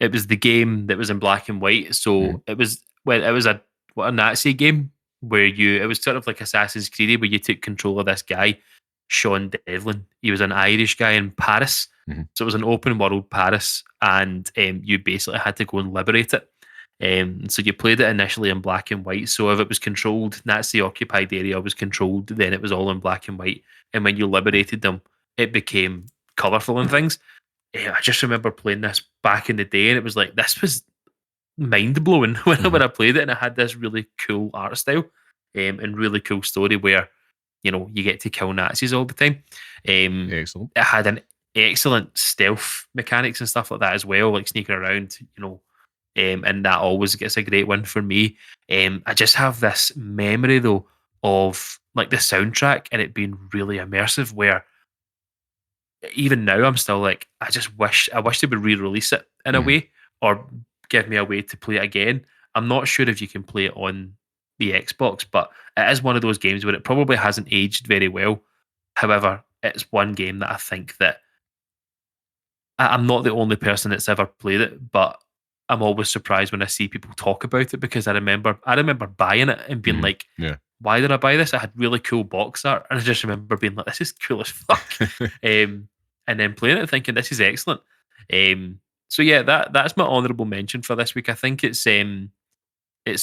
it was the game that was in black and white. So it was a Nazi game where it was sort of like Assassin's Creed, where you took control of this guy, Sean Devlin. He was an Irish guy in Paris. So it was an open world Paris, and you basically had to go and liberate it. So you played it initially in black and white. So if it was controlled, Nazi occupied area was controlled, then it was all in black and white. And when you liberated them, it became colourful and things. I just remember playing this back in the day, and it was like, this was mind blowing when I played it, and it had this really cool art style and really cool story where you get to kill Nazis all the time. Excellent. It had an excellent stealth mechanics and stuff like that as well, like sneaking around, and that always gets a great win for me. I just have this memory though of like the soundtrack and it being really immersive, where even now I'm still like, I wish they would re-release it in a way, or give me a way to play it again. I'm not sure if you can play it on the Xbox, but it is one of those games where it probably hasn't aged very well. However, it's one game that I think that I'm not the only person that's ever played it, but I'm always surprised when I see people talk about it, because I remember buying it and being like, why did I buy this? I had really cool box art, and I just remember being like, this is cool as fuck. And then playing it thinking this is excellent. So yeah, that's my honourable mention for this week. I think it's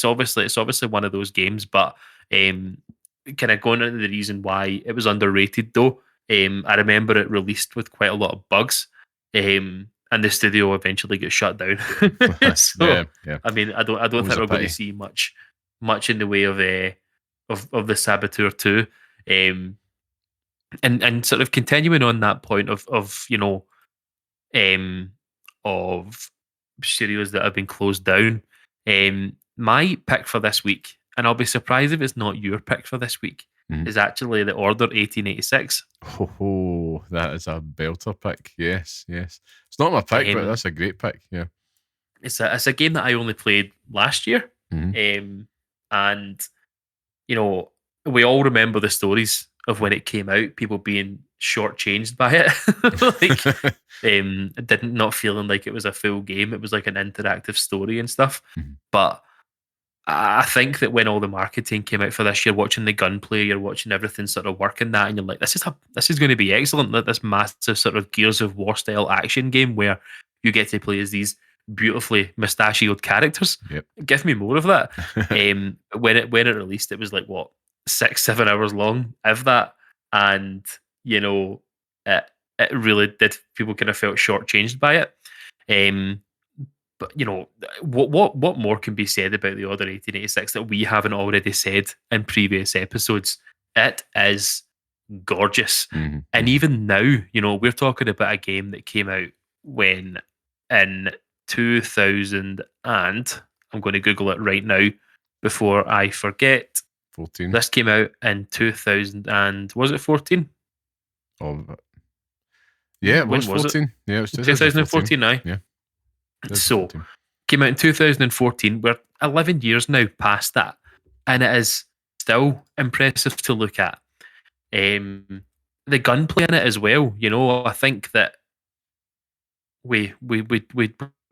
obviously one of those games, but kind of going into the reason why it was underrated though. I remember it released with quite a lot of bugs, and the studio eventually got shut down. So yeah. I mean, I don't think we're going to see much in the way of the Saboteur 2. And sort of continuing on that point of studios that have been closed down. My pick for this week, and I'll be surprised if it's not your pick for this week, is actually The Order 1886. Oh, that is a belter pick. Yes. It's not my pick, but that's a great pick. Yeah, it's a game that I only played last year, and we all remember the stories of when it came out, people being shortchanged by it, like not feeling like it was a full game. It was like an interactive story and stuff. But I think that when all the marketing came out for this, you're watching the gunplay, you're watching everything sort of work in that, and you're like, this is going to be excellent. Like this massive sort of Gears of War style action game where you get to play as these beautifully mustachioed characters. Give me more of that. When it released, it was like 6-7 hours long, if that, and it really did. People kind of felt shortchanged by it. But what more can be said about the Order 1886 that we haven't already said in previous episodes? It is gorgeous, and even now, we're talking about a game that came out in 2000 and I'm going to Google it right now before I forget. 14. This came out in 2000 and was it 14? Oh, yeah, it was 14. Yeah, it was 2014 now. Yeah. So, came out in 2014. We're 11 years now past that, and it is still impressive to look at. The gunplay in it as well. I think that we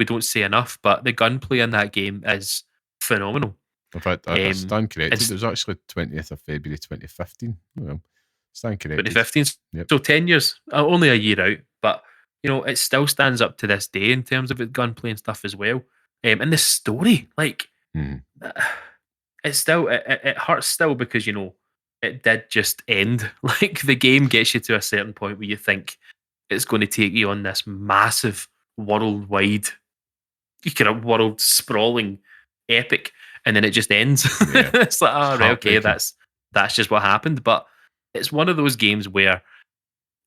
don't say enough, but the gunplay in that game is phenomenal. In fact, I stand corrected. It was actually 20th of February 2015. Well, stand corrected. 2015. So 10 years, only a year out, but it still stands up to this day in terms of its gunplay and stuff as well. And the story, like, it's still it hurts still because it did just end. Like the game gets you to a certain point where you think it's going to take you on this massive worldwide, kind of world sprawling epic, and then it just ends. Yeah. It's like, oh, right, okay, that's just what happened. But it's one of those games where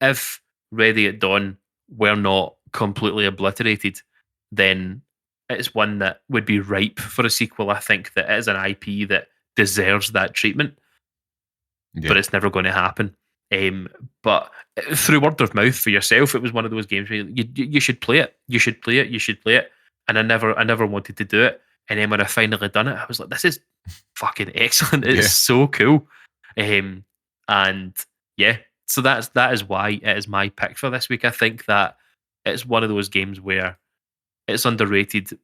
if Ready at Dawn were not completely obliterated, then it's one that would be ripe for a sequel. I think that it is an IP that deserves that treatment, but it's never going to happen. But through word of mouth for yourself, it was one of those games where you should play it. You should play it. You should play it. And I never wanted to do it. And then when I finally done it, I was like, this is fucking excellent. It's so cool. And yeah, so that is why it is my pick for this week. I think that it's one of those games where it's underrated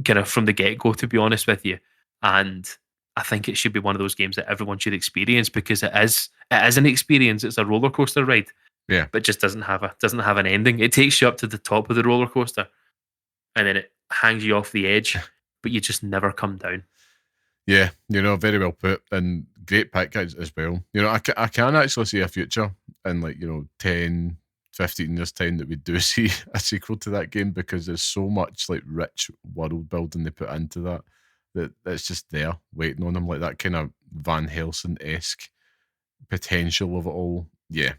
kind of from the get-go, to be honest with you. And I think it should be one of those games that everyone should experience, because it is an experience. It's a roller coaster ride. Yeah. But just doesn't have an ending. It takes you up to the top of the roller coaster and then it hangs you off the edge, but you just never come down. Yeah, very well put, and great pick as well. I can actually see a future in 10, 15 years time that we do see a sequel to that game, because there's so much rich world building they put into that it's just there waiting on them, like that kind of Van Helsing-esque potential of it all. Yeah,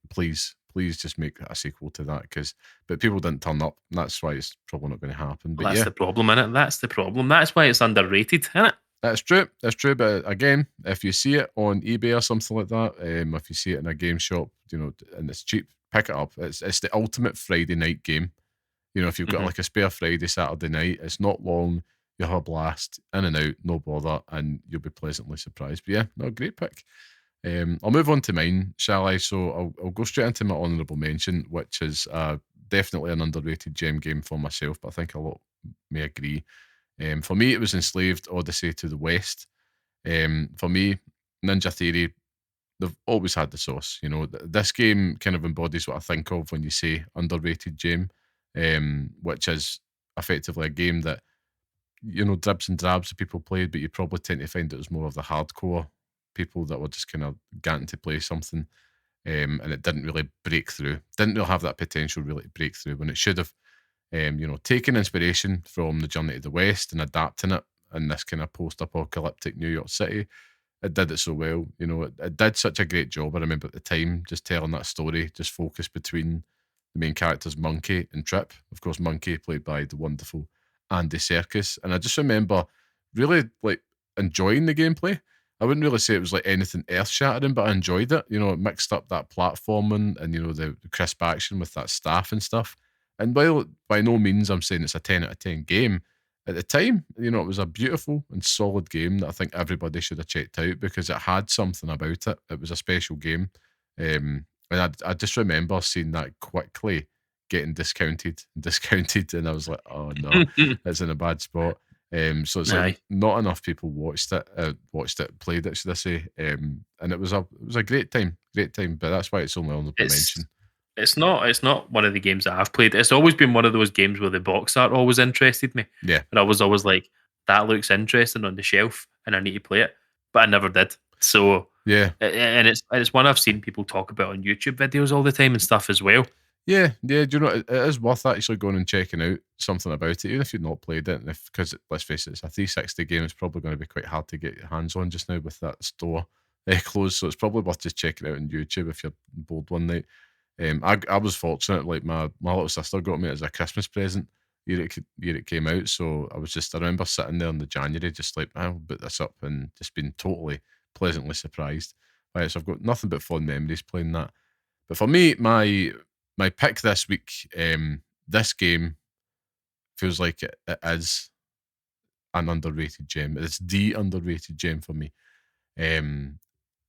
please just make a sequel to that, but people didn't turn up, and that's why it's probably not going to happen. But that's the problem, innit? That's the problem. That's why it's underrated, innit? That's true. But again, if you see it on eBay or something like that, if you see it in a game shop, and it's cheap, pick it up. It's the ultimate Friday night game. If you've got a spare Friday, Saturday night, it's not long. You'll have a blast, in and out, no bother, and you'll be pleasantly surprised. But yeah, no, great pick. I'll move on to mine, shall I? So I'll go straight into my honourable mention, which is definitely an underrated gem game for myself, but I think a lot may agree. For me, it was Enslaved Odyssey to the West. For me, Ninja Theory, they've always had the sauce. This game kind of embodies what I think of when you say underrated gem, which is effectively a game that, dribs and drabs of people played, but you probably tend to find it was more of the hardcore people that were just kind of getting to play something, and it didn't really break through. Didn't really have that potential really to break through, when it should have. Taking inspiration from the Journey to the West and adapting it in this kind of post-apocalyptic New York City. It did it so well. It did such a great job. I remember at the time just telling that story, just focused between the main characters, Monkey and Trip. Of course, Monkey played by the wonderful Andy Serkis. And I just remember really enjoying the gameplay. I wouldn't really say it was anything earth-shattering, but I enjoyed it. It mixed up that platforming and, the crisp action with that staff and stuff. And while by no means I'm saying it's a 10 out of 10 game, at the time, it was a beautiful and solid game that I think everybody should have checked out, because it had something about it. It was a special game. And I just remember seeing that quickly getting discounted, and I was like, oh no, it's in a bad spot. So it's not enough people watched it, played it, should I say? And it was a great time, but that's why it's only on the mention. It's not one of the games that I've played. It's always been one of those games where the box art always interested me. Yeah. And I was always like, that looks interesting on the shelf and I need to play it. But I never did. So yeah. And it's one I've seen people talk about on YouTube videos all the time and stuff as well. Yeah. Do you know, it is worth actually going and checking out something about it, even if you've not played it. Because let's face it, it's a 360 game. It's probably going to be quite hard to get your hands on just now with that store closed. So it's probably worth just checking it out on YouTube if you're bored one night. I was fortunate, my little sister got me it as a Christmas present year it came out. So I remember sitting there in the January, just I'll boot this up, and just been totally pleasantly surprised by it. So I've got nothing but fond memories playing that. But for me, my pick this week, this game feels like it is an underrated gem. It's the underrated gem for me. And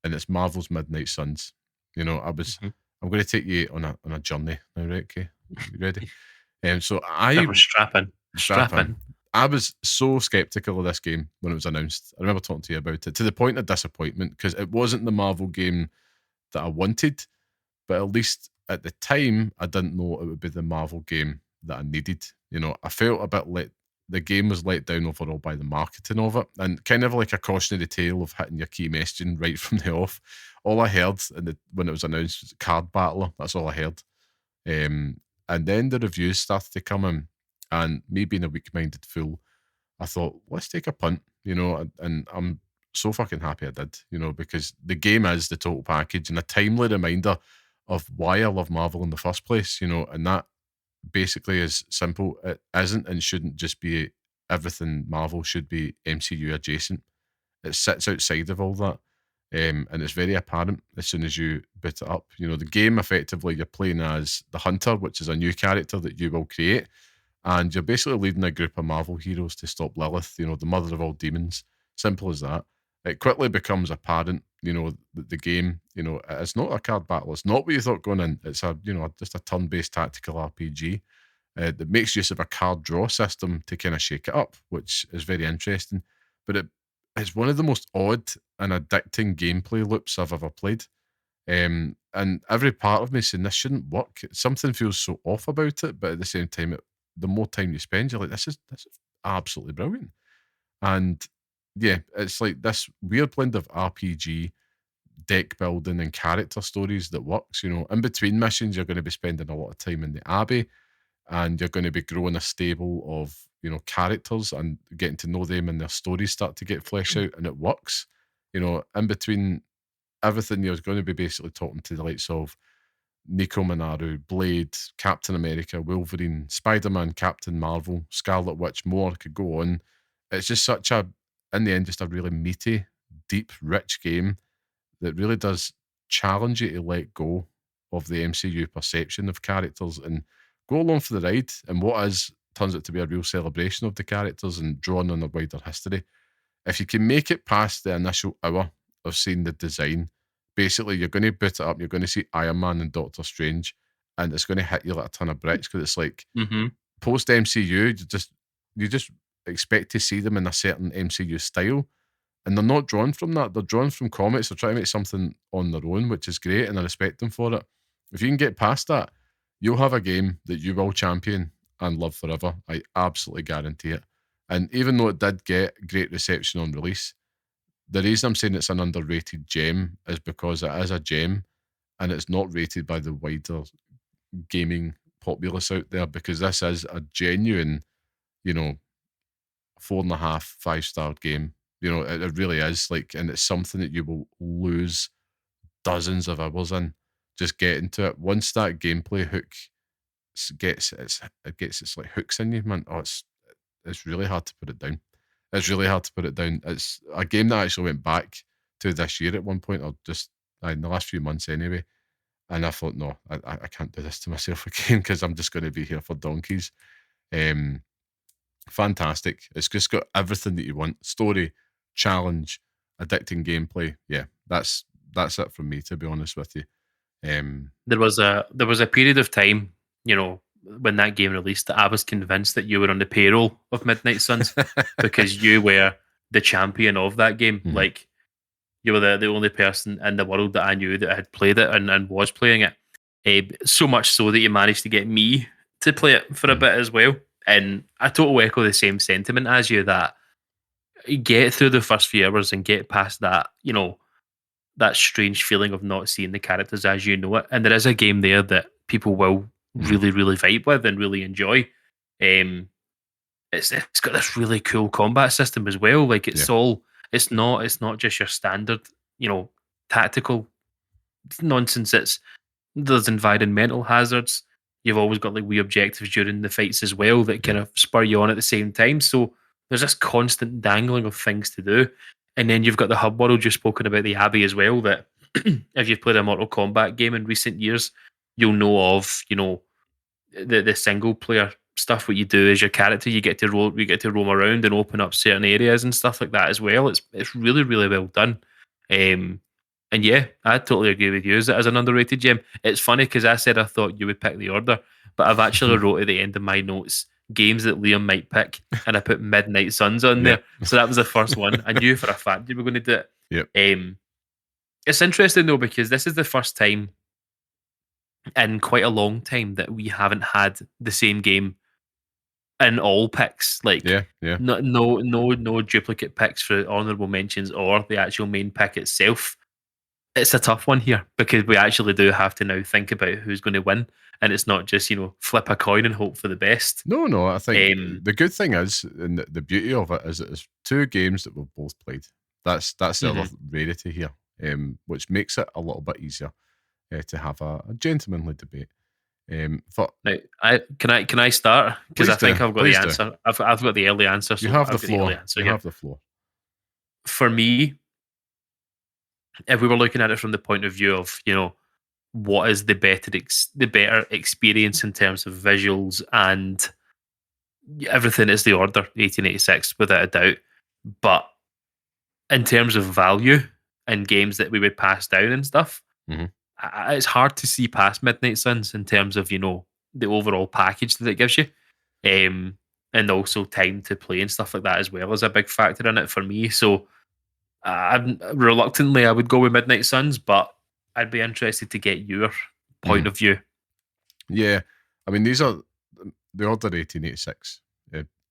it's Marvel's Midnight Suns. I'm going to take you on a journey now, right? Okay, you ready? So I was strapping. I was so skeptical of this game when it was announced. I remember talking to you about it, to the point of disappointment, because it wasn't the Marvel game that I wanted, but at least at the time, I didn't know it would be the Marvel game that I needed. I felt a bit the game was let down overall by the marketing of it, and kind of like a cautionary tale of hitting your key messaging right from the off. All I heard when it was announced was Card Battler. That's all I heard. And then the reviews started to come in, and me being a weak-minded fool, I thought, let's take a punt, and I'm so fucking happy I did, because the game is the total package and a timely reminder of why I love Marvel in the first place, and that basically is simple. It isn't and shouldn't just be everything Marvel should be MCU adjacent. It sits outside of all that. And it's very apparent as soon as you boot it up. You know, the game effectively you're playing as the Hunter, which is a new character that you will create. And you're basically leading a group of Marvel heroes to stop Lilith, you know, the mother of all demons. Simple as that. It quickly becomes apparent, you know, that the game, you know, it's not a card battle. It's not what you thought going in. It's a, you know, just a turn-based tactical RPG that makes use of a card draw system to kind of shake it up, which is very interesting. But it's one of the most odd and addicting gameplay loops I've ever played. And every part of me saying this shouldn't work. Something feels so off about it, but at the same time, the more time you spend, you're like, this is absolutely brilliant. And yeah, it's like this weird blend of RPG, deck building, and character stories that works. You know, in between missions, you're going to be spending a lot of time in the Abbey, and you're going to be growing a stable of, you know, characters and getting to know them, and their stories start to get fleshed out, and it works. You know, in between everything, you're going to be basically talking to the likes of Nico Minoru, Blade, Captain America, Wolverine, Spider-Man, Captain Marvel, Scarlet Witch, more could go on. It's just such a, in the end, just a really meaty, deep, rich game that really does challenge you to let go of the MCU perception of characters and go along for the ride. And what turns out to be a real celebration of the characters and drawing on a wider history. If you can make it past the initial hour of seeing the design, basically you're going to boot it up, you're going to see Iron Man and Doctor Strange, and it's going to hit you like a ton of bricks because it's like post MCU, you just expect to see them in a certain MCU style, and they're not drawn from that. They're drawn from comics. They're trying to make something on their own, which is great, and I respect them for it. If you can get past that, you'll have a game that you will champion and love forever. I absolutely guarantee it. And even though it did get great reception on release, the reason I'm saying it's an underrated gem is because it is a gem and it's not rated by the wider gaming populace out there, because this is a genuine, you know, 4.5, 5-star game. You know, it really is, like, and it's something that you will lose dozens of hours in just getting to it. Once that gameplay hook gets its like hooks in you, man, it's really hard to put it down. It's really hard to put it down. It's a game that I actually went back to this year at one point, or just in the last few months anyway. And I thought, no, I can't do this to myself again because I'm just going to be here for donkeys. Fantastic. It's just got everything that you want. Story, challenge, addicting gameplay. Yeah, that's it from me, to be honest with you. There was a period of time, you know, when that game released, that I was convinced that you were on the payroll of Midnight Suns because you were the champion of that game. Mhm. Like, you were the only person in the world that I knew that had played it and was playing it. So much so that you managed to get me to play it for a bit as well. And I totally echo the same sentiment as you, that you get through the first few hours and get past that, you know, that strange feeling of not seeing the characters as you know it. And there is a game there that people will really, really vibe with and really enjoy. It's got this really cool combat system as well. Like, it's not just your standard, you know, tactical nonsense. There's environmental hazards. You've always got like wee objectives during the fights as well that kind of spur you on at the same time. So there's this constant dangling of things to do. And then you've got the hub world. You've spoken about the Abbey as well, that if you've played a Mortal Kombat game in recent years, you'll know of, you know, the single player stuff. What you do is your character, you get to roam around and open up certain areas and stuff like that as well. It's really, really well done. And yeah, I totally agree with you as an underrated gem. It's funny because I said I thought you would pick the order, but I've actually wrote at the end of my notes games that Liam might pick, and I put Midnight Suns on there. So that was the first one. I knew for a fact you were going to do it. Yep. It's interesting though, because this is the first time in quite a long time that we haven't had the same game in all picks. Like, no duplicate picks for honourable mentions or the actual main pick itself. It's a tough one here because we actually do have to now think about who's going to win, and it's not just, you know, flip a coin and hope for the best. No, I think the good thing is, and the beauty of it is that it's two games that we've both played. That's the other rarity here, which makes it a little bit easier to have a gentlemanly debate. Thought, now, can I start? Because I think I've got the answer. I've got the early answer. So you have I've the floor. Answer you have the floor. For me, if we were looking at it from the point of view of, what is the better experience in terms of visuals and everything, is the Order 1886 without a doubt. But in terms of value and games that we would pass down and stuff, it's hard to see past Midnight Suns in terms of, the overall package that it gives you. And also time to play and stuff like that as well is a big factor in it for me. So reluctantly, I would go with Midnight Suns, but I'd be interested to get your point of view. Yeah, I mean, these are the Order 1886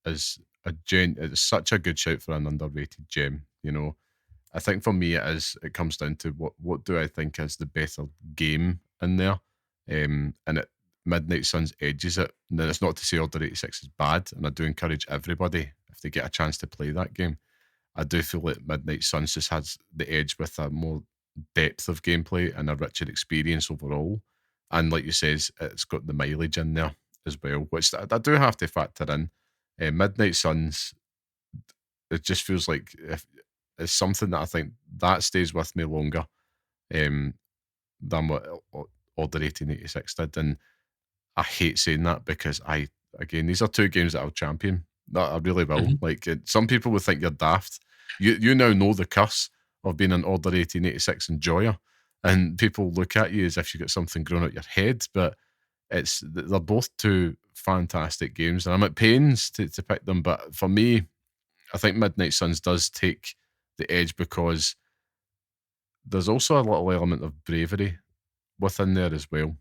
is it's such a good shout for an underrated gem. I think for me it comes down to what do I think is the better game in there, and Midnight Suns edges it. Now, it's not to say Order 86 is bad, and I do encourage everybody, if they get a chance to play that game, I do feel that Midnight Suns just has the edge with a more depth of gameplay and a richer experience overall. And like you says, it's got the mileage in there as well, which I do have to factor in. Midnight Suns, it just feels like it's something that I think that stays with me longer than what Order 1886 did. And I hate saying that because these are two games that I'll champion. That I really will. Like, some people would think you're daft. You now know the curse of being an Order 1886 enjoyer, and people look at you as if you got something growing out your head. But they're both two fantastic games, and I'm at pains to pick them. But for me, I think Midnight Suns does take the edge because there's also a little element of bravery within there as well.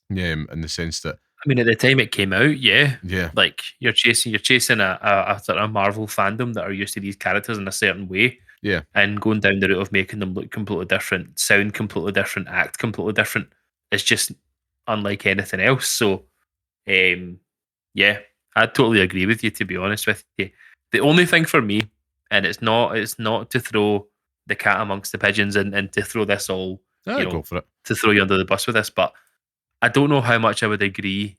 Yeah, in the sense that, I mean, at the time it came out, yeah, like you're chasing a sort of Marvel fandom that are used to these characters in a certain way, yeah, and going down the route of making them look completely different, sound completely different, act completely different. It's just unlike anything else. So, yeah, I totally agree with you. To be honest with you, the only thing for me, and it's not to throw the cat amongst the pigeons and to throw this all, go for it, to throw you under the bus with this, but I don't know how much I would agree.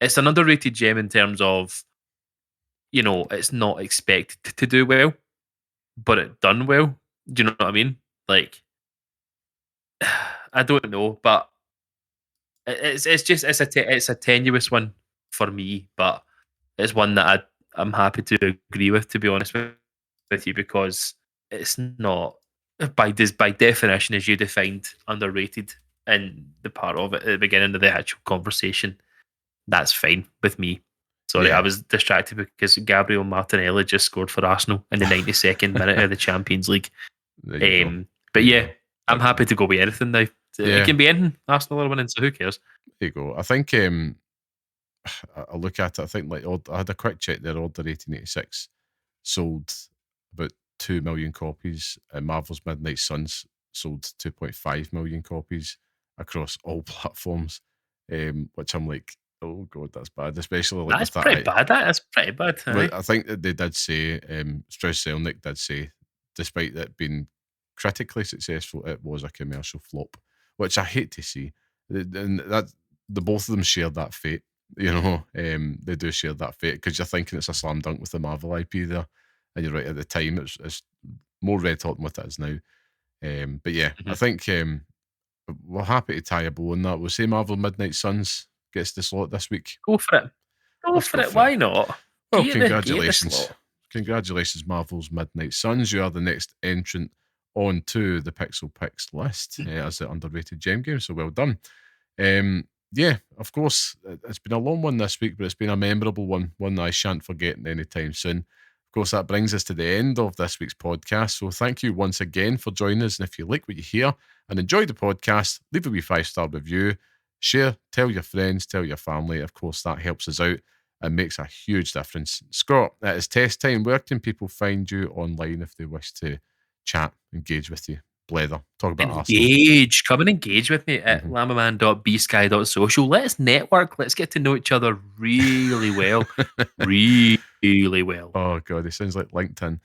It's an underrated gem in terms of, it's not expected to do well, but it done well. Do you know what I mean? Like, I don't know, but it's a tenuous one for me, but it's one that I'm happy to agree with, to be honest with you, because it's not by definition, as you defined, underrated. And the part of it at the beginning of the actual conversation, that's fine with me. Sorry, I was distracted because Gabriel Martinelli just scored for Arsenal in the 92nd minute of the Champions League. But yeah, I'm happy to go with anything now. It can be anything. Arsenal are winning, so who cares? There you go. I think I look at it, I think, like, I had a quick check there. Order 1886 sold about 2 million copies, and Marvel's Midnight Suns sold 2.5 million copies across all platforms, which I'm like, oh god, that's bad. Especially like that's pretty bad. That's pretty bad. I think that they did say, Strauss Zelnick did say, despite it being critically successful, it was a commercial flop, which I hate to see. And that the both of them shared that fate. They do share that fate, because you're thinking it's a slam dunk with the Marvel IP there, and you're right, at the time it's more red hot than what it is now. But yeah, I think we're happy to tie a bow on that. We'll say Marvel Midnight Suns gets the slot this week. Go for it. Go for it. Why not? Well, congratulations. Congratulations, Marvel's Midnight Suns. You are the next entrant on to the Pixel Picks list as the underrated gem game. So well done. Yeah, of course, it's been a long one this week, but it's been a memorable one that I shan't forget anytime soon. Of course, that brings us to the end of this week's podcast. So thank you once again for joining us. And if you like what you hear and enjoy the podcast, leave a wee 5-star review, share, tell your friends, tell your family. Of course, that helps us out and makes a huge difference. Scott, it is test time. Where can people find you online if they wish to chat, engage with you? Blether, talk about Arsenal. Come and engage with me at llamaman.bsky.social. Let's network. Let's get to know each other really well. really well. Oh god, it sounds like LinkedIn.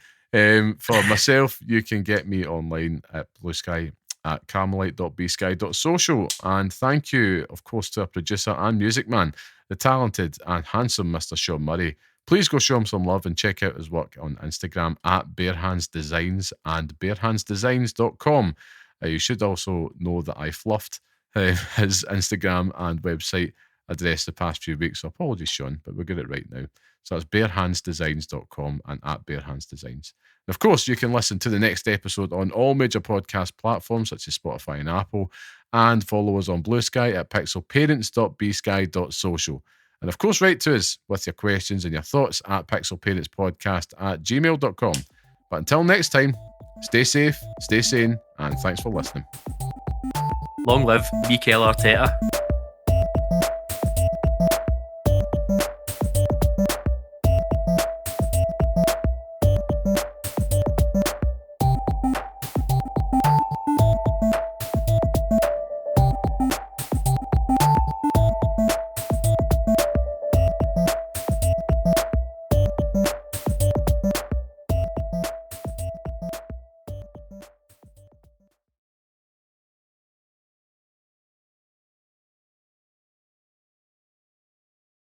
For myself, you can get me online at Blue Sky at carmelite.bsky.social. And thank you, of course, to our producer and music man, the talented and handsome Mr. Sean Murray. Please go show him some love and check out his work on Instagram at barehandsdesigns and barehandsdesigns.com. You should also know that I fluffed his Instagram and website address the past few weeks, so apologies, Sean, but we'll get it right now. So that's barehandsdesigns.com and at barehandsdesigns. And of course, you can listen to the next episode on all major podcast platforms such as Spotify and Apple, and follow us on Blue Sky at pixelparents.bsky.social. And of course, write to us with your questions and your thoughts at pixelparentspodcast@gmail.com. But until next time, stay safe, stay sane, and thanks for listening. Long live Mikel Arteta.